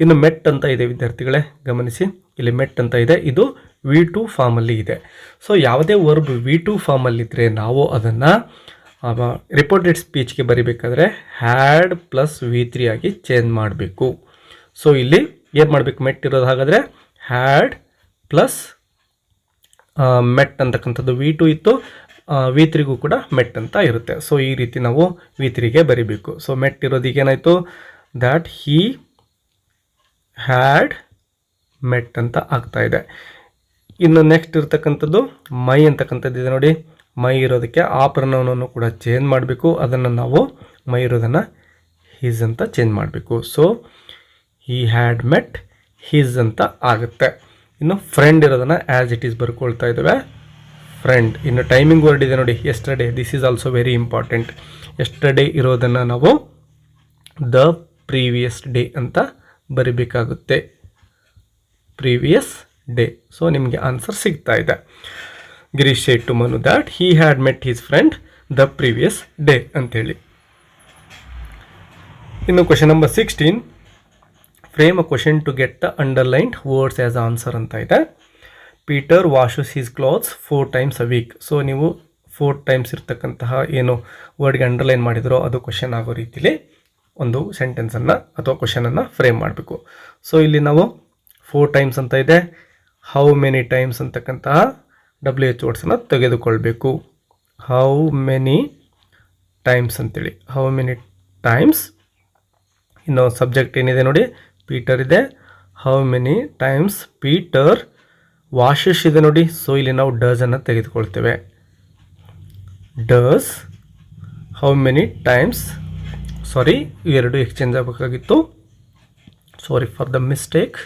ಇನ್ನು ಮೆಟ್ ಅಂತ ಇದೆ ವಿದ್ಯಾರ್ಥಿಗಳೇ, ಗಮನಿಸಿ ಇಲ್ಲಿ ಮೆಟ್ ಅಂತ ಇದೆ, ಇದು V2 ಫಾರ್ಮಲ್ಲಿ ಇದೆ. ಸೊ ಯಾವುದೇ ವರ್ಬ್ V2 ಫಾರ್ಮಲ್ಲಿದ್ದರೆ ನಾವು ಅದನ್ನು ರಿಪೋರ್ಟೆಡ್ ಸ್ಪೀಚ್ಗೆ ಬರಿಬೇಕಾದ್ರೆ ಹ್ಯಾಡ್ ಪ್ಲಸ್ V3 ಆಗಿ ಚೇಂಜ್ ಮಾಡಬೇಕು. ಸೊ ಇಲ್ಲಿ ಏನು ಮಾಡಬೇಕು, ಮೆಟ್ ಇರೋದು ಹಾಗಾದರೆ ಹ್ಯಾಡ್ ಪ್ಲಸ್ ಮೆಟ್ ಅಂತಕ್ಕಂಥದ್ದು V2 ಇತ್ತು, V3ಗೂ ಕೂಡ ಮೆಟ್ ಅಂತ ಇರುತ್ತೆ. ಸೊ ಈ ರೀತಿ ನಾವು V3ಗೆ ಬರಿಬೇಕು. ಸೊ ಮೆಟ್ ಇರೋದಕ್ಕೆ ಏನಾಯಿತು, ದ್ಯಾಟ್ ಹಿ ಹ್ಯಾಡ್ ಮೆಟ್ ಅಂತ ಆಗ್ತಾ ಇದೆ. ಇನ್ನು ನೆಕ್ಸ್ಟ್ ಇರ್ತಕ್ಕಂಥದ್ದು ಮೈ ಅಂತಕ್ಕಂಥದ್ದು ಇದೆ ನೋಡಿ. ಮೈ ಇರೋದಕ್ಕೆ ಆ ಪ್ರನೌನನ್ನು ಕೂಡ ಚೇಂಜ್ ಮಾಡಬೇಕು. ಅದನ್ನು ನಾವು ಮೈ ಇರೋದನ್ನು ಹಿಸ್ ಅಂತ ಚೇಂಜ್ ಮಾಡಬೇಕು. So he had met his ಅಂತ ಆಗುತ್ತೆ. ಇನ್ನು ಫ್ರೆಂಡ್ ಇರೋದನ್ನು ಆ್ಯಸ್ ಇಟ್ ಈಸ್ ಬರ್ಕೊಳ್ತಾ ಇದ್ದೇವೆ, ಫ್ರೆಂಡ್. ಇನ್ನು ಟೈಮಿಂಗ್ ವರ್ಡ್ ಇದೆ ನೋಡಿ, yesterday. This is also very important. Yesterday ಇರೋದನ್ನು ನಾವು ದ ಪ್ರೀವಿಯಸ್ ಡೇ ಅಂತ ಬರಿಬೇಕಾಗುತ್ತೆ, ಪ್ರೀವಿಯಸ್ ಡೇ. ಸೊ ನಿಮಗೆ ಆನ್ಸರ್ ಸಿಗ್ತಾ ಇದೆ. Girish said to Manu that he had met his friend the previous day ಅಂತೇಳಿ. ಇನ್ನು question number 16, frame a question to get the underlined words as answer ಅಂತ ಇದೆ. Peter washes his clothes 4 times a week. So ನೀವು 4 times ಇರ್ತಕ್ಕಂತಹ ಏನು ವರ್ಡ್ಗೆ underline ಮಾಡಿದ್ರೋ ಅದು question ಆಗೋ ರೀತಿಲಿ ಒಂದು ಸೆಂಟೆನ್ಸನ್ನು ಅಥವಾ ಕ್ವಶನನ್ನು ಫ್ರೇಮ್ ಮಾಡಬೇಕು. ಸೊ ಇಲ್ಲಿ ನಾವು 4 times ಅಂತ ಇದೆ, ಹೌ ಮೆನಿ ಟೈಮ್ಸ್ ಅಂತಕ್ಕಂತಹ WH ವರ್ಡ್ಸನ್ನು ತೆಗೆದುಕೊಳ್ಬೇಕು. ಹೌ ಮೆನಿ ಟೈಮ್ಸ್ ಅಂತೇಳಿ, ಹೌ ಮೆನಿ ಟೈಮ್ಸ್. ಇನ್ನು ಸಬ್ಜೆಕ್ಟ್ ಏನಿದೆ ನೋಡಿ, ಪೀಟರ್ ಇದೆ. How many times Peter washes ಇದೆ ನೋಡಿ. ಸೊ ಇಲ್ಲಿ ನಾವು ಡಸನ್ನು ತೆಗೆದುಕೊಳ್ತೇವೆ. Does. How many times, sorry ಇವೆರಡು ಎಕ್ಸ್ಚೇಂಜ್ ಆಗಬೇಕಾಗಿತ್ತು, sorry for the mistake.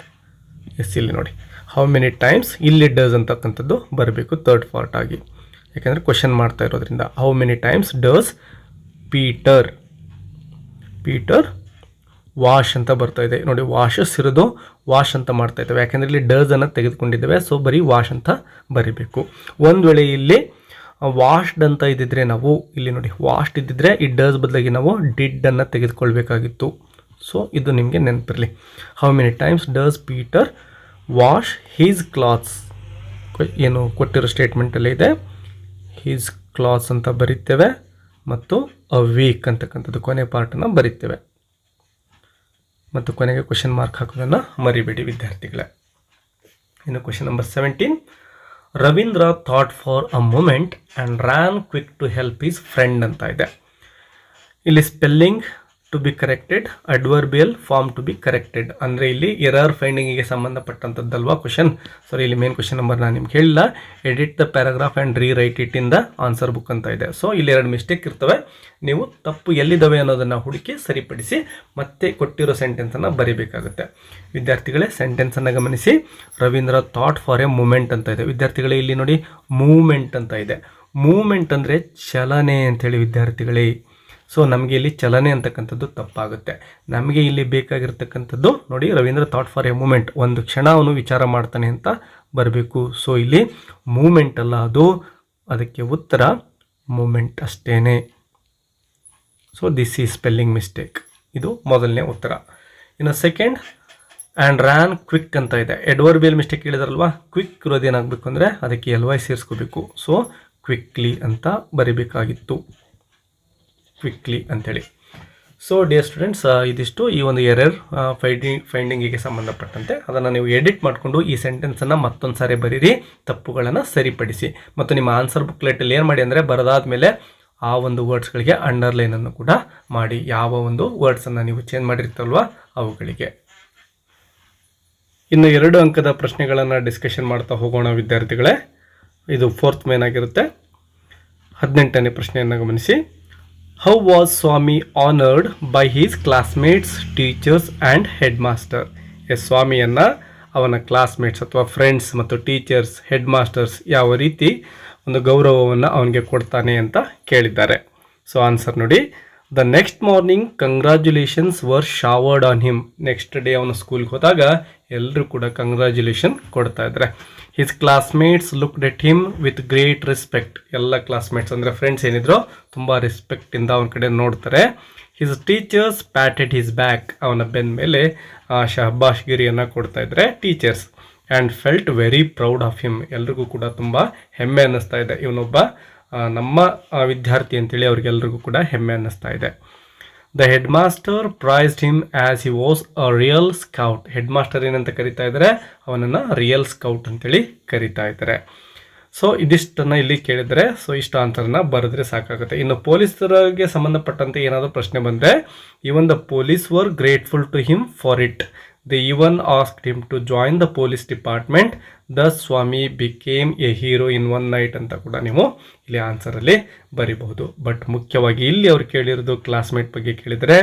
Yes ಇಲ್ಲಿ ನೋಡಿ, ಹೌ ಮೆನಿ ಟೈಮ್ಸ್, ಇಲ್ಲಿ ಡಸ್ ಅಂತಕ್ಕಂಥದ್ದು ಬರಬೇಕು ಥರ್ಡ್ ಪಾರ್ಟ್ ಆಗಿ, ಯಾಕೆಂದರೆ ಕ್ವಶನ್ ಮಾಡ್ತಾ ಇರೋದ್ರಿಂದ. How many times does Peter wash ಅಂತ ಬರ್ತಾ ಇದೆ ನೋಡಿ. ವಾಶಸ್ ಇರೋದು ವಾಶ್ ಅಂತ ಮಾಡ್ತಾ ಇದ್ದೇವೆ, ಯಾಕೆಂದರೆ ಇಲ್ಲಿ ಡಸನ್ನು ತೆಗೆದುಕೊಂಡಿದ್ದೇವೆ. ಸೊ ಬರೀ ವಾಶ್ ಅಂತ ಬರಿಬೇಕು. ಒಂದು ವೇಳೆ ಇಲ್ಲಿ ವಾಶ್ಡ್ ಅಂತ ಇದ್ದಿದ್ರೆ ನಾವು ಇಲ್ಲಿ ನೋಡಿ, ವಾಶ್ಡ್ ಇದ್ದಿದ್ರೆ ಈ ಡಸ್ ಬದಲಾಗಿ ನಾವು ಡಿಡ್ಡನ್ನು ತೆಗೆದುಕೊಳ್ಬೇಕಾಗಿತ್ತು. ಸೊ ಇದು ನಿಮಗೆ ನೆನಪಿರಲಿ. How many times does Peter wash his clothes, ಏನು ಕೊಟ್ಟಿರೋ ಸ್ಟೇಟ್ಮೆಂಟಲ್ಲೇ ಇದೆ, ಹೀಸ್ ಕ್ಲಾತ್ಸ್ ಅಂತ ಬರಿತೇವೆ ಮತ್ತು ಅ ವೀಕ್ ಅಂತಕ್ಕಂಥದ್ದು ಕೊನೆ ಪಾರ್ಟನ್ನು ಬರಿತೇವೆ. ಮತ್ತು ಕೊನೆಗೆ ಕ್ವಶನ್ ಮಾರ್ಕ್ ಹಾಕೋದನ್ನು ಮರಿಬೇಡಿ ವಿದ್ಯಾರ್ಥಿಗಳೇ. ಇನ್ನು question number 17, Ravindra thought for a moment and ran quick to help his friend ಅಂತ ಇದೆ. ಇಲ್ಲಿ spelling to be corrected, adverbial form to be corrected. ಅಂದರೆ ಇಲ್ಲಿ ಎರರ್ ಫೈಂಡಿಂಗಿಗೆ ಸಂಬಂಧಪಟ್ಟಂಥದ್ದಲ್ವಾ ಕ್ವಶನ್. ಸಾರಿ, ಇಲ್ಲಿ ಮೇನ್ ಕ್ವಶನ್ ನಂಬರ್ ನಾನು ನಿಮ್ಗೆ ಹೇಳಿಲ್ಲ. Edit the paragraph and rewrite it in the answer book ಅಂತ ಇದೆ. ಸೊ ಇಲ್ಲಿ 2 ಮಿಸ್ಟೇಕ್ ಇರ್ತವೆ. ನೀವು ತಪ್ಪು ಎಲ್ಲಿದ್ದಾವೆ ಅನ್ನೋದನ್ನು ಹುಡುಕಿ ಸರಿಪಡಿಸಿ ಮತ್ತೆ ಕೊಟ್ಟಿರೋ ಸೆಂಟೆನ್ಸನ್ನು ಬರೀಬೇಕಾಗುತ್ತೆ. ವಿದ್ಯಾರ್ಥಿಗಳೇ, ಸೆಂಟೆನ್ಸನ್ನು ಗಮನಿಸಿ. Ravindra thought for a moment ಅಂತ ಇದೆ. ವಿದ್ಯಾರ್ಥಿಗಳೇ, ಇಲ್ಲಿ ನೋಡಿ ಮೂಮೆಂಟ್ ಅಂತ ಇದೆ. ಮೂಮೆಂಟ್ ಅಂದರೆ ಚಲನೆ ಅಂಥೇಳಿ ವಿದ್ಯಾರ್ಥಿಗಳೇ. ಸೊ ನಮಗೆ ಇಲ್ಲಿ ಚಲನೆ ಅಂತಕ್ಕಂಥದ್ದು ತಪ್ಪಾಗುತ್ತೆ. ನಮಗೆ ಇಲ್ಲಿ ಬೇಕಾಗಿರ್ತಕ್ಕಂಥದ್ದು ನೋಡಿ, Ravindra thought for a moment, ಒಂದು ಕ್ಷಣ ಅವನು ವಿಚಾರ ಮಾಡ್ತಾನೆ ಅಂತ ಬರಬೇಕು. ಸೊ ಇಲ್ಲಿ ಮೂಮೆಂಟ್ ಅಲ್ಲ ಅದು, ಅದಕ್ಕೆ ಉತ್ತರ ಮೂಮೆಂಟ್ ಅಷ್ಟೇನೆ. ಸೊ ದಿಸ್ ಈ ಸ್ಪೆಲ್ಲಿಂಗ್ ಮಿಸ್ಟೇಕ್. ಇದು ಮೊದಲನೇ ಉತ್ತರ. ಇನ್ನು ಸೆಕೆಂಡ್, ಆ್ಯಂಡ್ ರ್ಯಾನ್ ಕ್ವಿಕ್ ಅಂತ ಇದೆ. ಎಡ್ವರ್ಬಿಯಲ್ ಮಿಸ್ಟೇಕ್ ಹೇಳಿದಾರಲ್ವಾ, ಕ್ವಿಕ್ ಇರೋದೇನಾಗಬೇಕು ಅಂದರೆ ಅದಕ್ಕೆ LY ಸೇರಿಸ್ಕೋಬೇಕು. ಸೊ ಕ್ವಿಕ್ಲಿ ಅಂತ ಬರೀಬೇಕಾಗಿತ್ತು, ಕ್ವಿಕ್ಲಿ ಅಂಥೇಳಿ. ಸೊ ಡಿಯರ್ ಸ್ಟೂಡೆಂಟ್ಸ್, ಇದಿಷ್ಟು ಈ ಒಂದು ಎರರ್ ಫೈಂಡಿಂಗಿಗೆ ಸಂಬಂಧಪಟ್ಟಂತೆ. ಅದನ್ನು ನೀವು ಎಡಿಟ್ ಮಾಡಿಕೊಂಡು ಈ ಸೆಂಟೆನ್ಸನ್ನು ಮತ್ತೊಂದು ಸಾರಿ ಬರೀರಿ, ತಪ್ಪುಗಳನ್ನು ಸರಿಪಡಿಸಿ. ಮತ್ತು ನಿಮ್ಮ ಆನ್ಸರ್ ಬುಕ್ಲೆಟಲ್ಲಿ ಏನು ಮಾಡಿ ಅಂದರೆ, ಬರೆದಾದ ಮೇಲೆ ಆ ಒಂದು ವರ್ಡ್ಸ್ಗಳಿಗೆ ಅಂಡರ್ಲೈನನ್ನು ಕೂಡ ಮಾಡಿ, ಯಾವ ಒಂದು ವರ್ಡ್ಸನ್ನು ನೀವು ಚೇಂಜ್ ಮಾಡಿರ್ತೀರಲ್ವ ಅವುಗಳಿಗೆ. ಇನ್ನು 2 ಅಂಕದ ಪ್ರಶ್ನೆಗಳನ್ನು ಡಿಸ್ಕಷನ್ ಮಾಡ್ತಾ ಹೋಗೋಣ ವಿದ್ಯಾರ್ಥಿಗಳೇ. ಇದು 4th ಮೇನ್ ಆಗಿರುತ್ತೆ. 18ನೇ ಪ್ರಶ್ನೆಯನ್ನು ಗಮನಿಸಿ. How was Swami honoured by his classmates, teachers and headmaster? ಸ್ವಾಮಿಯನ್ನು ಅವನ ಕ್ಲಾಸ್ಮೇಟ್ಸ್ ಅಥವಾ ಫ್ರೆಂಡ್ಸ್ ಮತ್ತು ಟೀಚರ್ಸ್, ಹೆಡ್ ಮಾಸ್ಟರ್ಸ್ ಯಾವ ರೀತಿ ಒಂದು ಗೌರವವನ್ನು ಅವನಿಗೆ ಕೊಡ್ತಾನೆ ಅಂತ ಕೇಳಿದ್ದಾರೆ. ಸೊ ಆನ್ಸರ್ ನೋಡಿ. The next morning congratulations were showered on him. Next day ಅವನು ಸ್ಕೂಲ್ಗೆ ಹೋದಾಗ ಎಲ್ಲರೂ ಕೂಡ ಕಂಗ್ರ್ಯಾಚುಲೇಷನ್ ಕೊಡ್ತಾ ಇದ್ದಾರೆ. His classmates looked at him with great respect. ಎಲ್ಲ ಕ್ಲಾಸ್ಮೇಟ್ಸ್ ಅಂದರೆ ಫ್ರೆಂಡ್ಸ್ ಏನಿದ್ರು ತುಂಬ ರೆಸ್ಪೆಕ್ಟಿಂದ ಅವನ ಕಡೆ ನೋಡ್ತಾರೆ. His teachers patted his back. ಅವನ ಬೆನ್ನ ಮೇಲೆ ಶಹಬಾಷ್ಗಿರಿಯನ್ನು ಕೊಡ್ತಾ ಇದ್ದಾರೆ teachers. And felt very proud of him. ಎಲ್ರಿಗೂ ಕೂಡ ತುಂಬ ಹೆಮ್ಮೆ ಅನ್ನಿಸ್ತಾ ಇದೆ, ಇವನೊಬ್ಬ ನಮ್ಮ ವಿದ್ಯಾರ್ಥಿ ಅಂತೇಳಿ ಅವ್ರಿಗೆಲ್ರಿಗೂ ಕೂಡ ಹೆಮ್ಮೆ ಅನ್ನಿಸ್ತಾ ಇದೆ. The head master priced him as he was a real scout. Head master ಏನಂತ ಕರಿತಾ ಇದ್ದಾರೆ, ಅವನನ್ನು ರಿಯಲ್ ಸ್ಕೌಟ್ ಅಂತೇಳಿ ಕರಿತಾ ಇದ್ದಾರೆ. ಸೊ ಇದಿಷ್ಟನ್ನು ಇಲ್ಲಿ ಕೇಳಿದರೆ, ಸೊ ಇಷ್ಟು ಆನ್ಸರ್ನ ಬರೆದ್ರೆ ಸಾಕಾಗುತ್ತೆ. ಇನ್ನು ಪೊಲೀಸರಿಗೆ ಸಂಬಂಧಪಟ್ಟಂತೆ ಏನಾದರೂ ಪ್ರಶ್ನೆ ಬಂದರೆ, even the police were grateful to him for it. They even asked him to join the police department. The Swami became a hero in one night ಅಂತ ಕೂಡ ನೀವು ಇಲ್ಲಿ ಆನ್ಸರಲ್ಲಿ ಬರೀಬಹುದು. ಬಟ್ ಮುಖ್ಯವಾಗಿ ಇಲ್ಲಿ ಅವ್ರು ಕೇಳಿರೋದು ಕ್ಲಾಸ್ಮೇಟ್ ಬಗ್ಗೆ ಕೇಳಿದರೆ,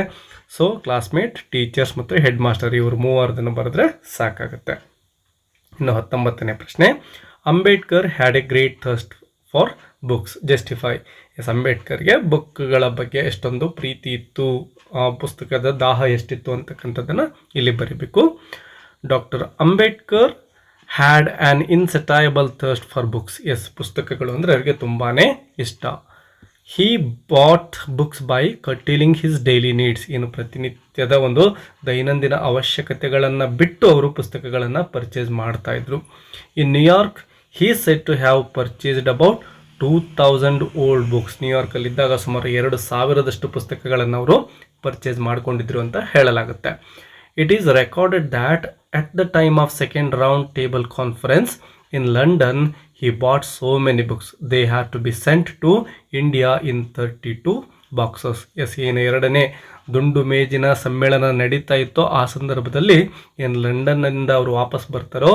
ಸೊ ಕ್ಲಾಸ್ಮೇಟ್, ಟೀಚರ್ಸ್ ಮತ್ತು ಹೆಡ್ ಮಾಸ್ಟರ್ ಇವರು 3 ಬರೆದ್ರೆ ಸಾಕಾಗುತ್ತೆ. ಇನ್ನು 19ನೇ ಪ್ರಶ್ನೆ. Ambedkar had a great thirst for books, justify. Yes, ಅಂಬೇಡ್ಕರ್ಗೆ ಬುಕ್ಗಳ ಬಗ್ಗೆ ಎಷ್ಟೊಂದು ಪ್ರೀತಿ ಇತ್ತು, ಪುಸ್ತಕದ ದಾಹ ಎಷ್ಟಿತ್ತು ಅಂತಕ್ಕಂಥದ್ದನ್ನು ಇಲ್ಲಿ ಬರೀಬೇಕು. Doctor Ambedkar had an insatiable thirst for books. Yes, ಪುಸ್ತಕಗಳು ಅಂದರೆ ಅವರಿಗೆ ತುಂಬಾ ಇಷ್ಟ. He bought books by curtailing his daily needs. ಏನು ಪ್ರತಿನಿತ್ಯದ ಒಂದು ದೈನಂದಿನ ಅವಶ್ಯಕತೆಗಳನ್ನು ಬಿಟ್ಟು ಅವರು ಪುಸ್ತಕಗಳನ್ನು ಪರ್ಚೇಸ್ ಮಾಡ್ತಾಯಿದ್ರು. In New York he said to have purchased about 2000 old books. ನ್ಯೂಯಾರ್ಕಲ್ಲಿದ್ದಾಗ ಸುಮಾರು 2000 ಪುಸ್ತಕಗಳನ್ನು ಅವರು ಪರ್ಚೇಸ್ ಮಾಡಿಕೊಂಡಿದ್ರು ಅಂತ ಹೇಳಲಾಗುತ್ತೆ. It is recorded that at the time of second round table conference in London he bought so many books they had to be sent to India in 32 boxes. S, ಏನು 2ನೇ ದುಂಡು ಮೇಜಿನ ಸಮ್ಮೇಳನ ನಡೀತಾ ಇತ್ತೋ ಆ ಸಂದರ್ಭದಲ್ಲಿ ಏನು ಲಂಡನ್ನಿಂದ ಅವರು ವಾಪಸ್ ಬರ್ತಾರೋ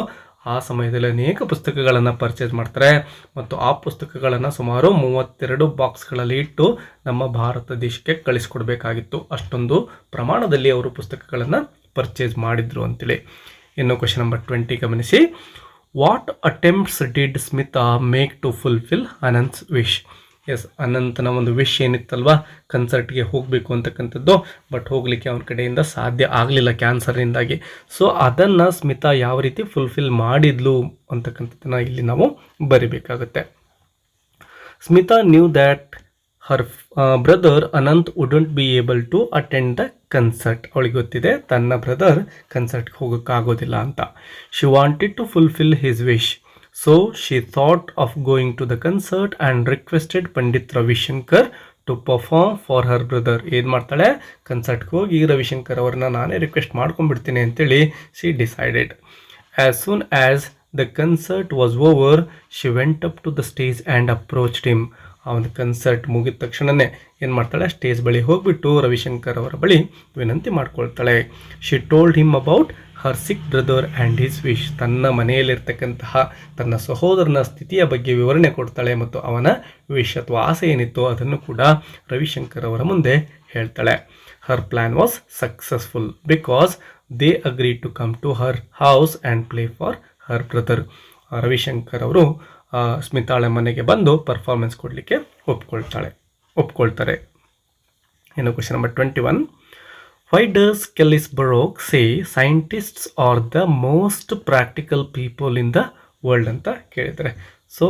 ಆ ಸಮಯದಲ್ಲಿ ಅನೇಕ ಪುಸ್ತಕಗಳನ್ನು ಪರ್ಚೇಸ್ ಮಾಡ್ತಾರೆ ಮತ್ತು ಆ ಪುಸ್ತಕಗಳನ್ನು ಸುಮಾರು 32 ಬಾಕ್ಸ್ಗಳಲ್ಲಿ ಇಟ್ಟು ನಮ್ಮ ಭಾರತ ದೇಶಕ್ಕೆ ಕಳಿಸ್ಕೊಡ್ಬೇಕಾಗಿತ್ತು. ಅಷ್ಟೊಂದು ಪ್ರಮಾಣದಲ್ಲಿ ಅವರು ಪುಸ್ತಕಗಳನ್ನು ಪರ್ಚೇಸ್ ಮಾಡಿದ್ರು ಅಂತೇಳಿ. ಇನ್ನು ಕ್ವೆಶ್ಚನ್ ನಂಬರ್ 20 ಗಮನಿಸಿ. What attempts did Smita make to fulfil Anant's wish? Yes, ಅನಂತನ ಒಂದು ವಿಶ್ ಏನಿತ್ತಲ್ವಾ, ಕನ್ಸರ್ಟ್ಗೆ ಹೋಗಬೇಕು ಅಂತಕ್ಕಂಥದ್ದು, ಬಟ್ ಹೋಗಲಿಕ್ಕೆ ಅವನ ಕಡೆಯಿಂದ ಸಾಧ್ಯ ಆಗಲಿಲ್ಲ ಕ್ಯಾನ್ಸರ್ನಿಂದಾಗಿ. ಸೊ ಅದನ್ನು ಸ್ಮಿತಾ ಯಾವ ರೀತಿ ಫುಲ್ಫಿಲ್ ಮಾಡಿದ್ಲು ಅಂತಕ್ಕಂಥದ್ದನ್ನು ಇಲ್ಲಿ ನಾವು ಬರಿಬೇಕಾಗುತ್ತೆ. Smita knew that her brother Anant wouldn't be able to attend the concert. ಅವಳಿಗೆ ಗೊತ್ತಿದೆ ತನ್ನ ಬ್ರದರ್ ಕನ್ಸರ್ಟ್ಗೆ ಹೋಗೋಕ್ಕಾಗೋದಿಲ್ಲ ಅಂತ. She wanted to fulfil his wish, so she thought of going to the concert and requested Pandit Ravishankar to perform for her brother. ಏನು ಮಾಡ್ತಾಳೆ, ಕನ್ಸರ್ಟ್ಗೆ ಹೋಗಿ ರವಿಶಂಕರ್ ಅವ್ರನ್ನ ನಾನೇ ರಿಕ್ವೆಸ್ಟ್ ಮಾಡ್ಕೊಂಡ್ಬಿಡ್ತೀನಿ ಅಂತೇಳಿ she decided. As soon as the concert was over she went up to the stage and approached him. ಆ ಒಂದು concert ಮುಗಿದ ತಕ್ಷಣವೇ ಏನು ಮಾಡ್ತಾಳೆ, ಸ್ಟೇಜ್ ಬಳಿ ಹೋಗ್ಬಿಟ್ಟು ರವಿಶಂಕರ್ ಅವರ ಬಳಿ ವಿನಂತಿ ಮಾಡ್ಕೊಳ್ತಾಳೆ. She told him about her sick brother and his wish. ತನ್ನ ಮನೆಯಲ್ಲಿರ್ತಕ್ಕಂತಹ ತನ್ನ ಸಹೋದರನ ಸ್ಥಿತಿಯ ಬಗ್ಗೆ ವಿವರಣೆ ಕೊಡ್ತಾಳೆ ಮತ್ತು ಅವನ ವಿಶ್ ಅಥವಾ ಆಸೆ ಏನಿತ್ತು ಅದನ್ನು ಕೂಡ ರವಿಶಂಕರ್ ಅವರ ಮುಂದೆ ಹೇಳ್ತಾಳೆ. Her plan was successful because they agree to come to her house and play for her brother. Ravishankar ಅವರು ಸ್ಮಿತಾಳ ಮನೆಗೆ ಬಂದು ಪರ್ಫಾರ್ಮೆನ್ಸ್ ಕೊಡಲಿಕ್ಕೆ ಒಪ್ಕೊಳ್ತಾರೆ. ಇನ್ನು question number 21. Why does Kelly-Brock say scientists are the most practical people in the world ಅಂತ ಕೇಳಿದ್ದಾರೆ. So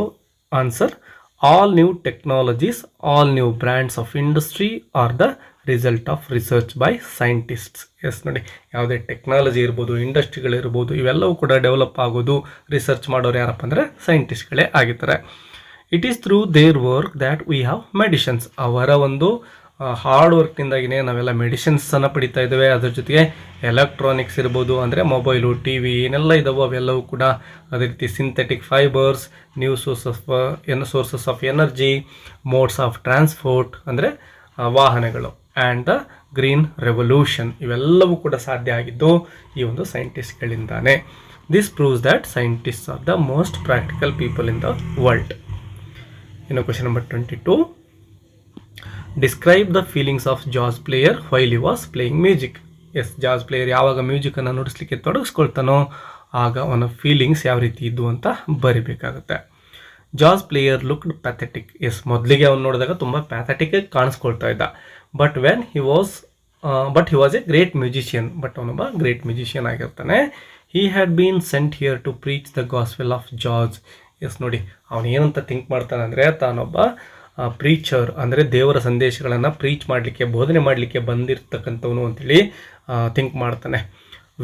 answer, all new technologies, all new brands of industry are the result of research by scientists. Yes ನೋಡಿ, ಯಾವುದೇ technology ಇರ್ಬೋದು, ಇಂಡಸ್ಟ್ರಿಗಳಿರ್ಬೋದು, ಇವೆಲ್ಲವೂ ಕೂಡ develop ಆಗೋದು, research ಮಾಡೋರು ಯಾರಪ್ಪ ಅಂದರೆ ಸೈಂಟಿಸ್ಟ್ಗಳೇ ಆಗಿರ್ತಾರೆ. It is through their work that we have medicines. ಅವರ ಒಂದು ಹಾರ್ಡ್ ವರ್ಕ್ನಿಂದಾಗಿಯೇ ನಾವೆಲ್ಲ ಮೆಡಿಸಿನ್ಸನ್ನು ಪಡಿತಾ ಇದ್ದೇವೆ. ಅದ್ರ ಜೊತೆಗೆ ಎಲೆಕ್ಟ್ರಾನಿಕ್ಸ್ ಇರ್ಬೋದು, ಅಂದರೆ ಮೊಬೈಲು, ಟಿ ವಿ ಏನೆಲ್ಲ ಇದ್ದಾವೋ ಅವೆಲ್ಲವೂ ಕೂಡ, ಅದೇ ರೀತಿ synthetic fibres, new sources of energy, modes of transport ಅಂದರೆ ವಾಹನಗಳು, ಆ್ಯಂಡ್ ದ ಗ್ರೀನ್ ರೆವಲ್ಯೂಷನ್, ಇವೆಲ್ಲವೂ ಕೂಡ ಸಾಧ್ಯ ಆಗಿದ್ದು ಈ ಒಂದು ಸೈಂಟಿಸ್ಟ್ಗಳಿಂದಾನೆ. This proves that scientists are the most practical people in the world. ಇನ್ನು question number 22. Describe the feelings of jazz player while he was playing music. Yes, jazz player ಯಾವಾಗ ಮ್ಯೂಸಿಕನ್ನು ನುಡಿಸ್ಲಿಕ್ಕೆ ತೊಡಗಿಸ್ಕೊಳ್ತಾನೋ ಆಗ ಅವನ ಫೀಲಿಂಗ್ಸ್ ಯಾವ ರೀತಿ ಇದ್ದು ಅಂತ ಬರಿಬೇಕಾಗುತ್ತೆ. Jazz player looked pathetic. S, ಮೊದಲಿಗೆ ಅವನು ನೋಡಿದಾಗ ತುಂಬ ಪ್ಯಾಥೆಟಿಕ್ ಕಾಣಿಸ್ಕೊಳ್ತಾ ಇದ್ದ. But he was a great musician. But ಅವನೊಬ್ಬ ಗ್ರೇಟ್ ಮ್ಯೂಸಿಷಿಯನ್ ಆಗಿರ್ತಾನೆ. He had been sent here to preach the gospel of jazz. Yes ನೋಡಿ, ಅವನು ಏನಂತ ಥಿಂಕ್ ಮಾಡ್ತಾನೆ ಅಂದರೆ, ತಾನೊಬ್ಬ ಪ್ರೀಚರ್ ಅಂದರೆ ದೇವರ ಸಂದೇಶಗಳನ್ನು ಪ್ರೀಚ್ ಮಾಡಲಿಕ್ಕೆ, ಬೋಧನೆ ಮಾಡಲಿಕ್ಕೆ ಬಂದಿರ್ತಕ್ಕಂಥವನು ಅಂತೇಳಿ ಥಿಂಕ್ ಮಾಡ್ತಾನೆ.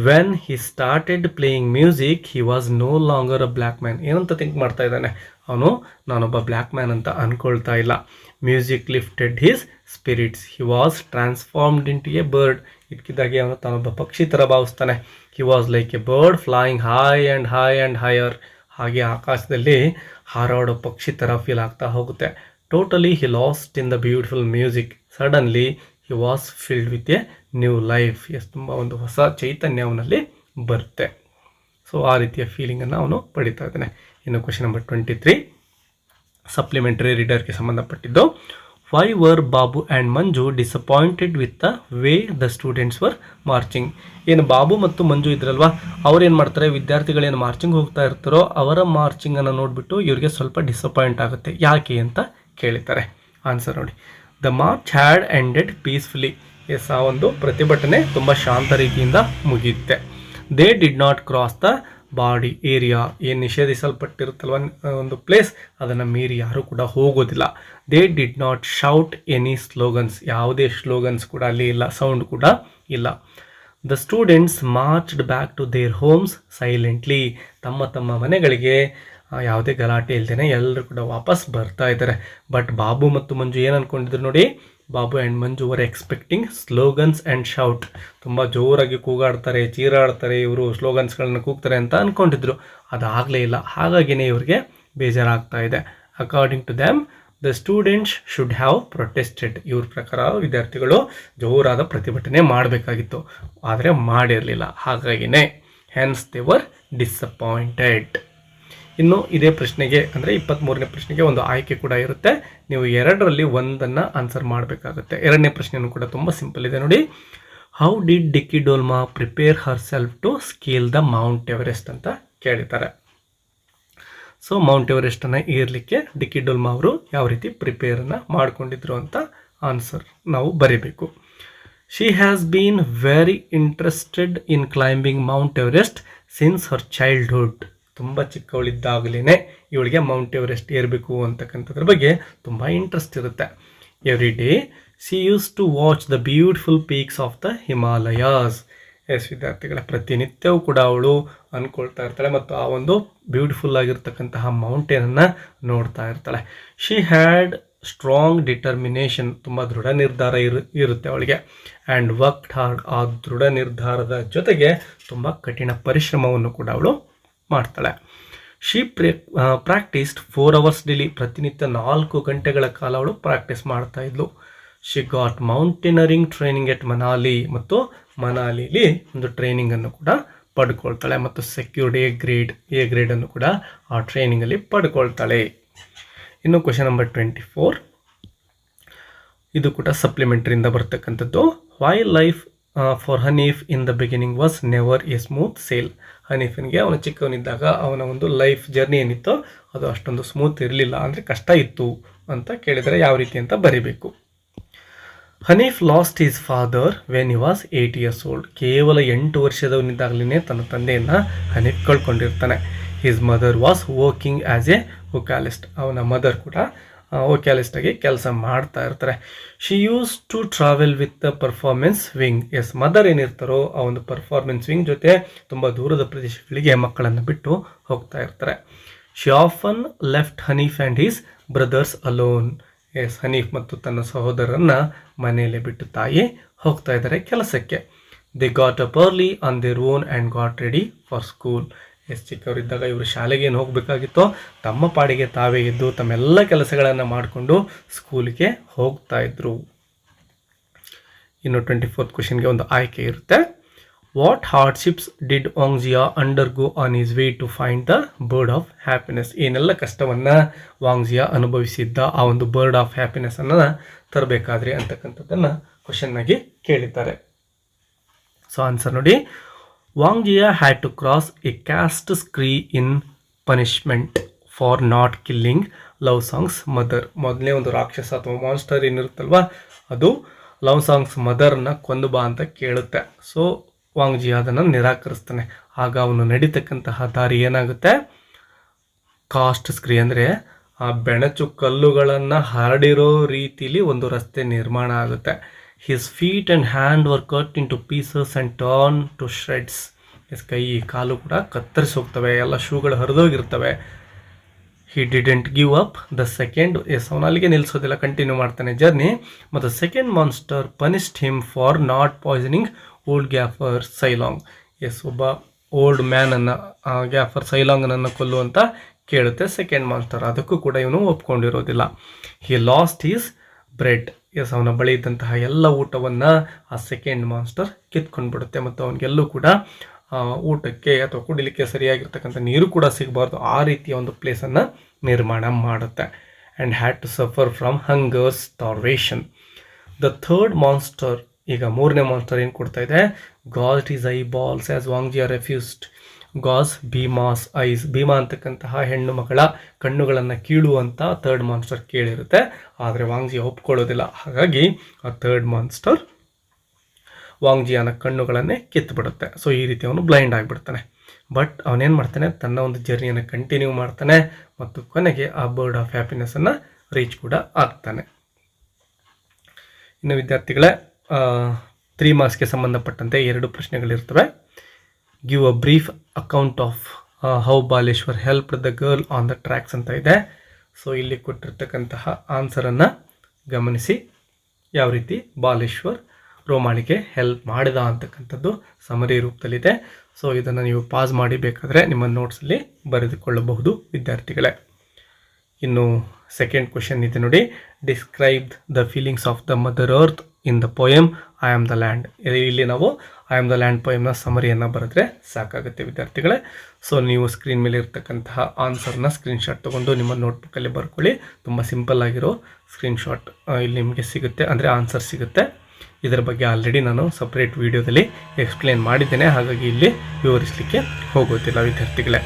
When he started playing music he was no longer a black man. ಏನಂತ ಥಿಂಕ್ ಮಾಡ್ತಾ ಇದ್ದಾನೆ ಅವನು, ನಾನೊಬ್ಬ ಬ್ಲ್ಯಾಕ್ ಮ್ಯಾನ್ ಅಂತ ಅಂದ್ಕೊಳ್ತಾ ಇಲ್ಲ. Music lifted his spirits. He was transformed into a bird. ಇದಕ್ಕಿದ್ದಾಗೆ ಅವನು ತಾನೊಬ್ಬ ಪಕ್ಷಿ ಥರ ಭಾವಿಸ್ತಾನೆ. He was like a bird flying high and higher. ಹಾಗೆ ಆಕಾಶದಲ್ಲಿ ಹಾರಾಡೋ ಪಕ್ಷಿ ಥರ ಫೀಲ್ ಆಗ್ತಾ ಹೋಗುತ್ತೆ. Totally he lost in the beautiful music. Suddenly he was filled with a new life. Yes, ತುಂಬ ಒಂದು ಹೊಸ ಚೈತನ್ಯ ಅವನಲ್ಲಿ ಬರುತ್ತೆ. ಸೊ ಆ ರೀತಿಯ ಫೀಲಿಂಗನ್ನು ಅವನು ಪಡಿತಾ ಇದ್ದಾನೆ. ಇನ್ನು ಕ್ವೆಶ್ಚನ್ ನಂಬರ್ 23, ಸಪ್ಲಿಮೆಂಟರಿ ರೀಡರ್ಗೆ ಸಂಬಂಧಪಟ್ಟಿದ್ದು. Why were Babu and Manju disappointed with the way the students were marching. ಏನು ಬಾಬು ಮತ್ತು ಮಂಜು ಇದ್ರಲ್ವಾ, ಅವ್ರೇನು ಮಾಡ್ತಾರೆ, ವಿದ್ಯಾರ್ಥಿಗಳೇನು ಮಾರ್ಚಿಂಗ್ ಹೋಗ್ತಾ ಇರ್ತಾರೋ ಅವರ ಮಾರ್ಚಿಂಗನ್ನು ನೋಡಿಬಿಟ್ಟು ಇವರಿಗೆ ಸ್ವಲ್ಪ ಡಿಸಪಾಯಿಂಟ್ ಆಗುತ್ತೆ. ಯಾಕೆ ಅಂತ ಕೇಳಿದ್ದಾರೆ. ಆನ್ಸರ್ ನೋಡಿ, the march had ended peacefully. Yes, ಆ ಒಂದು ಪ್ರತಿಭಟನೆ ತುಂಬ ಶಾಂತ ರೀತಿಯಿಂದ ಮುಗಿಯುತ್ತೆ. They did not cross the body area. ಏನು ನಿಷೇಧಿಸಲ್ಪಟ್ಟಿರುತ್ತಲ್ವ ಒಂದು ಪ್ಲೇಸ್, ಅದನ್ನು ಮೀರಿ ಯಾರೂ ಕೂಡ ಹೋಗೋದಿಲ್ಲ. They did not shout any slogans. ಯಾವುದೇ ಸ್ಲೋಗನ್ಸ್ ಕೂಡ ಅಲ್ಲಿ ಇಲ್ಲ, ಸೌಂಡ್ ಕೂಡ ಇಲ್ಲ. The students marched back to their homes silently. ತಮ್ಮ ಮನೆಗಳಿಗೆ ಯಾವುದೇ ಗಲಾಟೆ ಇಲ್ದೇನೆ ಎಲ್ಲರೂ ಕೂಡ ವಾಪಸ್ ಬರ್ತಾ ಇದ್ದಾರೆ. ಬಟ್ ಬಾಬು ಮತ್ತು ಮಂಜು ಏನು ಅಂದ್ಕೊಂಡಿದ್ರು ನೋಡಿ, Babu and Manju var expecting slogans and shout. ತುಂಬ ಜೋರಾಗಿ ಕೂಗಾಡ್ತಾರೆ, ಚೀರಾಡ್ತಾರೆ, ಇವರು ಸ್ಲೋಗನ್ಸ್ಗಳನ್ನ ಕೂಗ್ತಾರೆ ಅಂತ ಅಂದ್ಕೊಂಡಿದ್ರು. ಅದಾಗಲೇ ಇಲ್ಲ. ಹಾಗಾಗಿನೇ ಇವರಿಗೆ ಬೇಜಾರಾಗ್ತಾ ಇದೆ. According to them the students should have protested. ಇವ್ರ ಪ್ರಕಾರ ವಿದ್ಯಾರ್ಥಿಗಳು ಜೋರಾದ ಪ್ರತಿಭಟನೆ ಮಾಡಬೇಕಾಗಿತ್ತು, ಆದರೆ ಮಾಡಿರಲಿಲ್ಲ. ಹಾಗಾಗಿನೇ ಹೆನ್ಸ್ ದೇ ವರ್ ಡಿಸಪಾಯಿಂಟೆಡ್. ಇನ್ನು ಇದೇ ಪ್ರಶ್ನೆಗೆ ಅಂದರೆ 23ನೇ ಪ್ರಶ್ನೆಗೆ ಒಂದು ಆಯ್ಕೆ ಕೂಡ ಇರುತ್ತೆ. ನೀವು 2ರಲ್ಲಿ ಒಂದನ್ನು ಆನ್ಸರ್ ಮಾಡಬೇಕಾಗುತ್ತೆ. 2ನೇ ಪ್ರಶ್ನೆಯೂ ಕೂಡ ತುಂಬ ಸಿಂಪಲ್ ಇದೆ ನೋಡಿ. How did Dicky Dolma prepare herself to scale the mount Everest ಅಂತ ಕೇಳಿದ್ದಾರೆ. ಸೊ ಮೌಂಟ್ ಎವರೆಸ್ಟನ್ನು ಏರಲಿಕ್ಕೆ ಡಿಕ್ಕಿ ಡೋಲ್ಮಾ ಅವರು ಯಾವ ರೀತಿ ಪ್ರಿಪೇರನ್ನು ಮಾಡಿಕೊಂಡಿದ್ರು ಅಂತ ಆನ್ಸರ್ ನಾವು ಬರೀಬೇಕು. She has been very interested in climbing Mount Everest since Har childhood. ತುಂಬ ಚಿಕ್ಕವಳಿದ್ದಾಗಲೇ ಇವಳಿಗೆ ಮೌಂಟ್ ಎವರೆಸ್ಟ್ ಏರಬೇಕು ಅಂತಕ್ಕಂಥದ್ರ ಬಗ್ಗೆ ತುಂಬ ಇಂಟ್ರೆಸ್ಟ್ ಇರುತ್ತೆ. Every day she used to watch the beautiful peaks of the Himalayas. Yes ವಿದ್ಯಾರ್ಥಿಗಳ, ಪ್ರತಿನಿತ್ಯವೂ ಕೂಡ ಅವಳು ಅಂದ್ಕೊಳ್ತಾ ಇರ್ತಾಳೆ ಮತ್ತು ಆ ಒಂದು ಬ್ಯೂಟಿಫುಲ್ ಆಗಿರ್ತಕ್ಕಂತಹ ಮೌಂಟೇನನ್ನು ನೋಡ್ತಾ ಇರ್ತಾಳೆ. She had strong determination. ತುಂಬ ದೃಢ ನಿರ್ಧಾರ ಇರುತ್ತೆ ಅವಳಿಗೆ. And worked hard. ಆ ದೃಢ ನಿರ್ಧಾರದ ಜೊತೆಗೆ ತುಂಬ ಕಠಿಣ ಪರಿಶ್ರಮವನ್ನು ಕೂಡ ಅವಳು ಮಾಡ್ತಾಳೆ. She practised 4 hours daily. ಪ್ರತಿನಿತ್ಯ 4 ಗಂಟೆಗಳ ಕಾಲ ಅವಳು ಪ್ರಾಕ್ಟೀಸ್ ಮಾಡ್ತಾ ಇದ್ಲು. ಶಿ ಗಾಟ್ ಮೌಂಟೇನರಿಂಗ್ ಟ್ರೈನಿಂಗ್ ಎಟ್ ಮನಾಲಿ, ಮತ್ತು ಮನಾಲಿಲಿ ಒಂದು ಟ್ರೈನಿಂಗನ್ನು ಕೂಡ ಪಡ್ಕೊಳ್ತಾಳೆ, ಮತ್ತು ಸೆಕ್ಯೂರ್ಡ್ ಎ ಗ್ರೇಡನ್ನು ಕೂಡ ಆ ಟ್ರೈನಿಂಗಲ್ಲಿ ಪಡ್ಕೊಳ್ತಾಳೆ. ಇನ್ನು ಕ್ವಶನ್ ನಂಬರ್ 24, ಇದು ಕೂಡ ಸಪ್ಲಿಮೆಂಟ್ರಿಯಿಂದ ಬರ್ತಕ್ಕಂಥದ್ದು. Why life for Hanif in the beginning was never a smooth sail. ಹನೀಫನಿಗೆ ಅವನು ಚಿಕ್ಕವನಿದ್ದಾಗ ಅವನ ಒಂದು ಲೈಫ್ ಜರ್ನಿ ಏನಿತ್ತು ಅದು ಅಷ್ಟೊಂದು ಸ್ಮೂತ್ ಇರಲಿಲ್ಲ, ಅಂದರೆ ಕಷ್ಟ ಇತ್ತು ಅಂತ ಕೇಳಿದರೆ ಯಾವ ರೀತಿ ಅಂತ ಬರೀಬೇಕು. Hanif lost his father when he was 8 years old. ಕೇವಲ 8 ವರ್ಷದವನಿದ್ದಾಗಲೇ ತನ್ನ ತಂದೆಯನ್ನು ಹನೀಫ್ ಕಳ್ಕೊಂಡಿರ್ತಾನೆ. His mother was working as a vocalist. ಅವನ ಮದರ್ ಕೂಡ ವೊಕ್ಯಾಲಿಸ್ಟಾಗಿ ಕೆಲಸ ಮಾಡ್ತಾ ಇರ್ತಾರೆ. She used to travel with the performance wing. Yes, mother ಏನಿರ್ತಾರೋ ಆ ಒಂದು ಪರ್ಫಾರ್ಮೆನ್ಸ್ ವಿಂಗ್ ಜೊತೆ ತುಂಬ ದೂರದ ಪ್ರದೇಶಗಳಿಗೆ ಮಕ್ಕಳನ್ನು ಬಿಟ್ಟು ಹೋಗ್ತಾ ಇರ್ತಾರೆ. She often left Hanif and his brothers alone. Yes, Hanif ಮತ್ತು ತನ್ನ ಸಹೋದರನ್ನ ಮನೆಯಲ್ಲೇ ಬಿಟ್ಟು ತಾಯಿ ಹೋಗ್ತಾ ಇದ್ದಾರೆ ಕೆಲಸಕ್ಕೆ. They got up early on their own and got ready for school. ಎಷ್ಟು ಚಿಕ್ಕವರಿದ್ದಾಗ ಇವರು ಶಾಲೆಗೆ ಏನು ಹೋಗಬೇಕಾಗಿತ್ತೋ ತಮ್ಮ ಪಾಡಿಗೆ ತಾವೇ ಇದ್ದು ತಮ್ಮೆಲ್ಲ ಕೆಲಸಗಳನ್ನು ಮಾಡಿಕೊಂಡು ಸ್ಕೂಲಿಗೆ ಹೋಗ್ತಾ ಇದ್ರು. ಇನ್ನು 24th ಕ್ವೆಶನ್ಗೆ ಒಂದು ಆಯ್ಕೆ ಇರುತ್ತೆ. What hardships did Wangjia undergo on his way to find the bird of happiness. ಏನೆಲ್ಲ ಕಷ್ಟವನ್ನು ವಾಂಗ್ಜಿಯಾ ಅನುಭವಿಸಿದ್ದ ಆ ಒಂದು ಬರ್ಡ್ ಆಫ್ ಹ್ಯಾಪಿನೆಸ್ಸನ್ನು ತರಬೇಕಾದ್ರೆ ಅಂತಕ್ಕಂಥದ್ದನ್ನು ಕ್ವಶನ್ನಾಗಿ ಕೇಳಿದ್ದಾರೆ. ಸೊ ಆನ್ಸರ್ ನೋಡಿ, Wangjia had to cross a cast scree in punishment for not killing love songs mother. ಮೊದಲನೇ ಒಂದು ರಾಕ್ಷಸ ಅಥವಾ ಮಾನ್ಸ್ಟರ್ ಏನಿರುತ್ತಲ್ವ ಅದು ಲವ್ ಸಾಂಗ್ಸ್ ಮದರ್ನ ಕೊಂದು ಬಾ ಅಂತ ಕೇಳುತ್ತೆ. ಸೊ ವಾಂಗ್ಜಿಯಾ ಅದನ್ನು ನಿರಾಕರಿಸ್ತಾನೆ. ಆಗ ಅವನು ನಡೀತಕ್ಕಂತಹ ದಾರಿ ಏನಾಗುತ್ತೆ, ಕಾಸ್ಟ್ ಸ್ಕ್ರೀ ಅಂದರೆ ಆ ಬೆಣಚು ಕಲ್ಲುಗಳನ್ನು ಹರಡಿರೋ ರೀತಿಲಿ ಒಂದು ರಸ್ತೆ ನಿರ್ಮಾಣ ಆಗುತ್ತೆ. His feet and hand were cut into pieces and turn to shreds. Yes, ಕೈ ಕಾಲು ಕೂಡ ಕತ್ತರಿಸಿ ಹೋಗ್ತವೆ, ಎಲ್ಲ ಶೂಗಳು ಹರಿದೋಗಿರ್ತವೆ. He didn't give up the second. Yes, ಅವನು ಅಲ್ಲಿಗೆ ನಿಲ್ಲಿಸೋದಿಲ್ಲ, ಕಂಟಿನ್ಯೂ ಮಾಡ್ತಾನೆ ಜರ್ನಿ. ಮತ್ತು second monster punished him for not poisoning old gaffer Sailong. Yes, ಒಬ್ಬ ಓಲ್ಡ್ ಮ್ಯಾನನ್ನು ಗ್ಯಾಫರ್ ಸೈಲಾಂಗನನ್ನು ಕೊಲ್ಲುವಂತ ಕೇಳುತ್ತೆ ಸೆಕೆಂಡ್ ಮಾನ್ಸ್ಟರ್. ಅದಕ್ಕೂ ಕೂಡ ಇವನು ಒಪ್ಕೊಂಡಿರೋದಿಲ್ಲ. He lost his bread. ಎಸ್, ಅವನ ಬಳಿ ಇದ್ದಂತಹ ಎಲ್ಲ ಊಟವನ್ನು ಆ ಸೆಕೆಂಡ್ ಮಾನ್ಸ್ಟರ್ ಕಿತ್ಕೊಂಡ್ಬಿಡುತ್ತೆ, ಮತ್ತು ಅವನಿಗೆಲ್ಲೂ ಕೂಡ ಊಟಕ್ಕೆ ಅಥವಾ ಕುಡಿಲಿಕ್ಕೆ ಸರಿಯಾಗಿರ್ತಕ್ಕಂಥ ನೀರು ಕೂಡ ಸಿಗಬಾರ್ದು, ಆ ರೀತಿಯ ಒಂದು ಪ್ಲೇಸನ್ನು ನಿರ್ಮಾಣ ಮಾಡುತ್ತೆ. And had to suffer from hunger starvation. The third monster, ಈಗ ಮೂರನೇ ಮಾನ್ಸ್ಟರ್ ಏನು ಕೊಡ್ತಾ ಇದೆ, ಗಾಸ್ is eyeballs as Wangjia refused ಗಾಸ್ ಭೀಮಾಸ್ ಐಸ್. ಭೀಮಾ ಅಂತಕ್ಕಂತಹ ಹೆಣ್ಣು ಮಗಳ ಕಣ್ಣುಗಳನ್ನು ಕೀಳುವಂಥ ಥರ್ಡ್ ಮಾನ್ಸ್ಟರ್ ಕೇಳಿರುತ್ತೆ, ಆದರೆ ವಾಂಗ್ಜಿಯಾ ಒಪ್ಕೊಳ್ಳೋದಿಲ್ಲ. ಹಾಗಾಗಿ ಆ ಥರ್ಡ್ ಮಾನ್ಸ್ಟರ್ ವಾಂಗ್ಜಿಯಾನ ಕಣ್ಣುಗಳನ್ನೇ ಕಿತ್ತುಬಿಡುತ್ತೆ. ಸೊ ಈ ರೀತಿ ಅವನು ಬ್ಲೈಂಡ್ ಆಗಿಬಿಡ್ತಾನೆ. ಬಟ್ ಅವನೇನು ಮಾಡ್ತಾನೆ, ತನ್ನ ಒಂದು ಜರ್ನಿಯನ್ನು ಕಂಟಿನ್ಯೂ ಮಾಡ್ತಾನೆ ಮತ್ತು ಕೊನೆಗೆ ಆ ಬರ್ಡ್ ಆಫ್ ಹ್ಯಾಪಿನೆಸ್ಸನ್ನು ರೀಚ್ ಕೂಡ ಆಗ್ತಾನೆ. ಇನ್ನು ವಿದ್ಯಾರ್ಥಿಗಳೇ, 3 ಮಾರ್ಕ್ಸ್ಗೆ ಸಂಬಂಧಪಟ್ಟಂತೆ 2 ಪ್ರಶ್ನೆಗಳಿರ್ತವೆ. Give a brief account of how Baleshwar help the girl on the tracks ಅಂತ ಇದೆ. ಸೊ ಇಲ್ಲಿ ಕೊಟ್ಟಿರ್ತಕ್ಕಂತಹ ಆನ್ಸರನ್ನು ಗಮನಿಸಿ, ಯಾವ ರೀತಿ ಬಾಲೇಶ್ವರ್ ರೋಮಾಳಿಗೆ ಹೆಲ್ಪ್ ಮಾಡಿದ ಅಂತಕ್ಕಂಥದ್ದು ಸಮರಿ ರೂಪದಲ್ಲಿದೆ. ಸೊ ಇದನ್ನು ನೀವು ಪಾಸ್ ಮಾಡಿ ಬೇಕಾದರೆ ನಿಮ್ಮ ನೋಟ್ಸಲ್ಲಿ ಬರೆದುಕೊಳ್ಳಬಹುದು ವಿದ್ಯಾರ್ಥಿಗಳೇ. ಇನ್ನು ಸೆಕೆಂಡ್ ಕ್ವೆಶನ್ ಇದೆ ನೋಡಿ, describe the feelings of the mother earth in the poem I am the land. ಇಲ್ಲಿ ನಾವು ಐ ಆಮ್ ದ ಲ್ಯಾಂಡ್ ಪೋಯಮ್ನ ಸಮರಿಯನ್ನು ಬರೆದ್ರೆ ಸಾಕಾಗುತ್ತೆ ವಿದ್ಯಾರ್ಥಿಗಳೇ. ಸೊ ನೀವು ಸ್ಕ್ರೀನ್ ಮೇಲೆ ಇರ್ತಕ್ಕಂತಹ ಆನ್ಸರ್ನ ಸ್ಕ್ರೀನ್ಶಾಟ್ ತೊಗೊಂಡು ನಿಮ್ಮ ನೋಟ್ಬುಕ್ಕಲ್ಲಿ ಬರ್ಕೊಳ್ಳಿ. ತುಂಬ ಸಿಂಪಲ್ ಆಗಿರೋ ಸ್ಕ್ರೀನ್ಶಾಟ್ ಇಲ್ಲಿ ನಿಮಗೆ ಸಿಗುತ್ತೆ, ಅಂದರೆ ಆನ್ಸರ್ ಸಿಗುತ್ತೆ. ಇದರ ಬಗ್ಗೆ ಆಲ್ರೆಡಿ ನಾನು ಸಪ್ರೇಟ್ ವಿಡಿಯೋದಲ್ಲಿ ಎಕ್ಸ್ಪ್ಲೇನ್ ಮಾಡಿದ್ದೇನೆ, ಹಾಗಾಗಿ ಇಲ್ಲಿ ವಿವರಿಸಲಿಕ್ಕೆ ಹೋಗೋದಿಲ್ಲ ವಿದ್ಯಾರ್ಥಿಗಳೇ.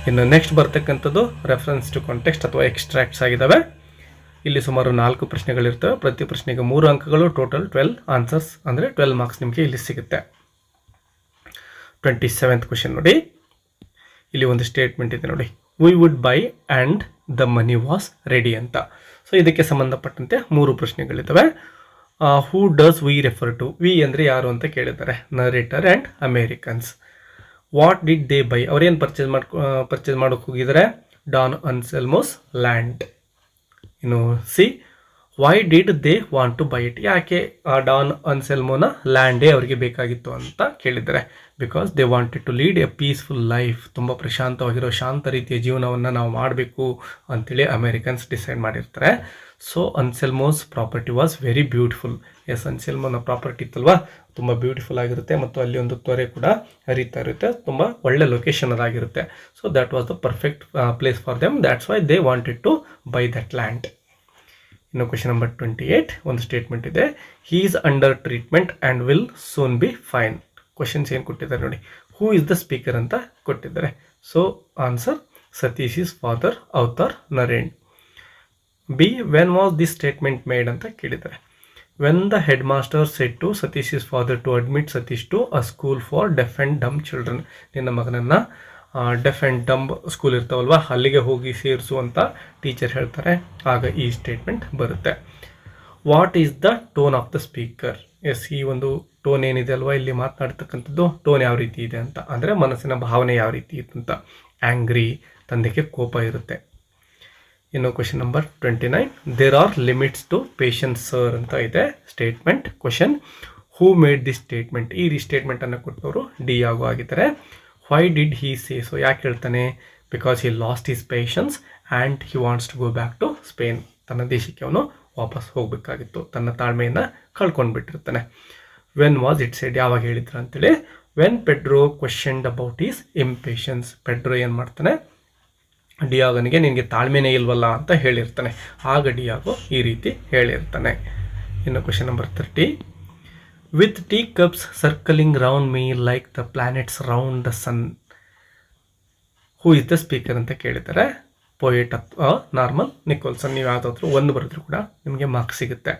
ಇನ್ನು ನೆಕ್ಸ್ಟ್ ಬರ್ತಕ್ಕಂಥದ್ದು ರೆಫರೆನ್ಸ್ ಟು ಕಾಂಟೆಕ್ಸ್ಟ್ ಅಥವಾ ಎಕ್ಸ್ಟ್ರಾಕ್ಟ್ಸ್ ಆಗಿದ್ದಾವೆ. ಇಲ್ಲಿ ಸುಮಾರು 4 ಪ್ರಶ್ನೆಗಳಿರ್ತವೆ. ಪ್ರತಿ ಪ್ರಶ್ನೆಗೆ 3 ಅಂಕಗಳು, ಟೋಟಲ್ 12 ಆನ್ಸರ್ಸ್, ಅಂದರೆ 12 ಮಾರ್ಕ್ಸ್ ನಿಮಗೆ ಇಲ್ಲಿ ಸಿಗುತ್ತೆ. 27th ಕ್ವೆಶನ್ ನೋಡಿ, ಇಲ್ಲಿ ಒಂದು ಸ್ಟೇಟ್ಮೆಂಟ್ ಇದೆ ನೋಡಿ, we would buy and the money was ready ಅಂತ. ಸೊ ಇದಕ್ಕೆ ಸಂಬಂಧಪಟ್ಟಂತೆ 3 ಪ್ರಶ್ನೆಗಳಿದ್ದಾವೆ. Who does we refer to? We ಅಂದರೆ ಯಾರು ಅಂತ ಕೇಳಿದ್ದಾರೆ, narrator and Americans. What did they buy? ಅವ್ರೇನು ಪರ್ಚೇಸ್ ಮಾಡೋಕ್ಕೆ ಹೋಗಿದ್ದಾರೆ, ಡಾನ್ ಅನ್ಸೆಲ್ಮೋಸ್ ಲ್ಯಾಂಡ್. ಇನ್ನು C, why did they want to buy it? ಯಾಕೆ ಆ ಡಾನ್ ಅನ್ಸೆಲ್ಮೋನ ಲ್ಯಾಂಡೇ ಅವರಿಗೆ ಬೇಕಾಗಿತ್ತು ಅಂತ ಕೇಳಿದ್ದಾರೆ. Because they wanted to lead a peaceful life. ತುಂಬ ಪ್ರಶಾಂತವಾಗಿರೋ ಶಾಂತ ರೀತಿಯ ಜೀವನವನ್ನು ನಾವು ಮಾಡಬೇಕು ಅಂತೇಳಿ ಅಮೇರಿಕನ್ಸ್ ಡಿಸೈಡ್ ಮಾಡಿರ್ತಾರೆ. So Anselmo's property was very beautiful. Yes, ಅನ್ಸೆಲ್ಮೋನ ಪ್ರಾಪರ್ಟಿ ಇತ್ತಲ್ವಾ, ತುಂಬ ಬ್ಯೂಟಿಫುಲ್ ಆಗಿರುತ್ತೆ ಮತ್ತು ಅಲ್ಲಿ ಒಂದು ತೊರೆ ಕೂಡ ಹರಿತಾ ಇರುತ್ತೆ, ತುಂಬ ಒಳ್ಳೆ ಲೊಕೇಶನ್ ಅದಾಗಿರುತ್ತೆ. So that was the perfect place for them, that's why they wanted to buy that land. ಇನ್ನು ಕ್ವೆಶನ್ ನಂಬರ್ 28 ಒಂದು ಸ್ಟೇಟ್ಮೆಂಟ್ ಇದೆ, he is under treatment and will soon be fine. Questions ಏನು ಕೊಟ್ಟಿದ್ದಾರೆ ನೋಡಿ, ಹೂ ಇಸ್ ದ ಸ್ಪೀಕರ್ ಅಂತ ಕೊಟ್ಟಿದ್ದಾರೆ. So answer Satish his father, Avtar Narain. B, when was this statement made ಅಂತ ಕೇಳಿದ್ದಾರೆ. When the headmaster said to Satish his father to admit Satish to a school for deaf and dumb children. ನಿನ್ನ ಮಗನನ್ನು deaf and dumb school ಇರ್ತಾವಲ್ವ, ಅಲ್ಲಿಗೆ ಹೋಗಿ ಸೇರಿಸು ಅಂತ teacher ಹೇಳ್ತಾರೆ, ಆಗ ಈ ಸ್ಟೇಟ್ಮೆಂಟ್ ಬರುತ್ತೆ. What is the tone of the speaker. Yes, ಈ ಒಂದು ಟೋನ್ ಏನಿದೆ ಅಲ್ವಾ, ಇಲ್ಲಿ ಮಾತನಾಡ್ತಕ್ಕಂಥದ್ದು ಟೋನ್ ಯಾವ ರೀತಿ ಇದೆ ಅಂತ, ಅಂದರೆ ಮನಸ್ಸಿನ ಭಾವನೆ ಯಾವ ರೀತಿ ಇತ್ತು ಅಂತ. ಆ್ಯಂಗ್ರಿ, ತಂದೆಗೆ ಕೋಪ ಇರುತ್ತೆ. ಇನ್ನು question number 29, there are limits to patience sir ಅಂತ ಇದೆ statement. Question, who made this statement. ಈ ಸ್ಟೇಟ್ಮೆಂಟನ್ನು ಕೊಟ್ಟವರು ಡಿ ಆಗೋ ಆಗಿದ್ದಾರೆ. Why did he say so, ಯಾಕೆ ಹೇಳ್ತಾನೆ, because he lost his patience and he wants to go back to Spain. ತನ್ನ ದೇಶಕ್ಕೆ ಅವನು ವಾಪಸ್ ಹೋಗಬೇಕಾಗಿತ್ತು, ತನ್ನ ತಾಳ್ಮೆಯನ್ನು ಕಳ್ಕೊಂಡು ಬಿಟ್ಟಿರ್ತಾನೆ. ವೆನ್ ವಾಸ್ ಇಟ್ ಸೆಡ್, ಯಾವಾಗ ಹೇಳಿದ್ರು ಅಂತೇಳಿ. When Pedro questioned about his impatience. Pedro ಏನು ಮಾಡ್ತಾನೆ, ಡಿಯಾಗನಿಗೆ ನಿನಗೆ ತಾಳ್ಮೆನೇ ಇಲ್ವಲ್ಲ ಅಂತ ಹೇಳಿರ್ತಾನೆ, ಆಗ ಡಿಯಾಗೋ ಈ ರೀತಿ ಹೇಳಿರ್ತಾನೆ. ಇನ್ನು question number 30, with tea cups circling round me like the planets round the sun. Who is the speaker ಅಂತ ಕೇಳಿದ್ದಾರೆ. ಪೋಯೆಟ್ ಅಥವಾ ನಾರ್ಮಲ್ ನಿಕೋಲ್ಸನ್. ನೀವು ಯಾವುದಾದ್ರೂ ಒಂದು ಬರೆದ್ರು ಕೂಡ ನಿಮಗೆ ಮಾರ್ಕ್ಸ್ ಸಿಗುತ್ತೆ.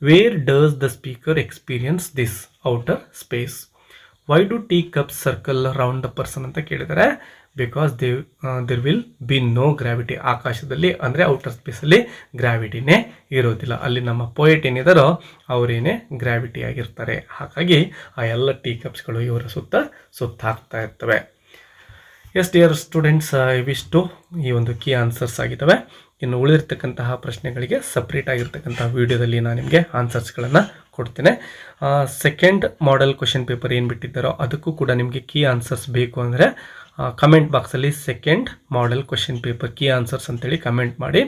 Where does the speaker experience this outer space. Why do tea cups circle round the person ಅಂತ ಕೇಳಿದ್ದಾರೆ. Because there will be no gravity. ಆಕಾಶದಲ್ಲಿ ಅಂದರೆ ಔಟರ್ ಸ್ಪೇಸಲ್ಲಿ ಗ್ರಾವಿಟಿನೇ ಇರೋದಿಲ್ಲ. ಅಲ್ಲಿ ನಮ್ಮ ಪೋಯೆಟ್ ಏನಿದಾರೋ ಅವರೇನೇ ಗ್ರಾವಿಟಿ ಆಗಿರ್ತಾರೆ. ಹಾಗಾಗಿ ಆ ಎಲ್ಲ ಟೀ ಕಪ್ಸ್ಗಳು ಇವರ ಸುತ್ತ ಹಾಕ್ತಾ ಇರ್ತವೆ. ಎಸ್ ಡಿಯರ್ ಸ್ಟೂಡೆಂಟ್ಸ್, ಇವಿಷ್ಟು ಈ ಒಂದು ಕೀ ಆನ್ಸರ್ಸ್ ಆಗಿದ್ದಾವೆ. ಇನ್ನು ಉಳಿದಿರ್ತಕ್ಕಂತಹ ಪ್ರಶ್ನೆಗಳಿಗೆ ಸಪ್ರೇಟ್ ಆಗಿರ್ತಕ್ಕಂತಹ ವಿಡಿಯೋದಲ್ಲಿ ನಾನು ನಿಮಗೆ ಆನ್ಸರ್ಸ್ಗಳನ್ನು ಕೊಡ್ತೇನೆ. ಸೆಕೆಂಡ್ ಮಾಡೆಲ್ ಕ್ವೆಶನ್ ಪೇಪರ್ ಏನು ಬಿಟ್ಟಿದ್ದಾರೋ ಅದಕ್ಕೂ ಕೂಡ ನಿಮಗೆ ಕೀ ಆನ್ಸರ್ಸ್ ಬೇಕು ಅಂದರೆ ಕಮೆಂಟ್ ಬಾಕ್ಸಲ್ಲಿ second model question paper key answers ಅಂತೇಳಿ ಕಮೆಂಟ್ ಮಾಡಿ.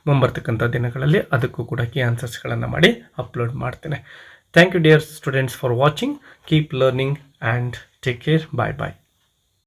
ಮುಂಬರ್ತಕ್ಕಂಥ ದಿನಗಳಲ್ಲಿ ಅದಕ್ಕೂ ಕೂಡ ಕೀ ಆನ್ಸರ್ಸ್ಗಳನ್ನು ಮಾಡಿ ಅಪ್ಲೋಡ್ ಮಾಡ್ತೇನೆ. Thank you dear students for watching. Keep learning and take care. Bye bye.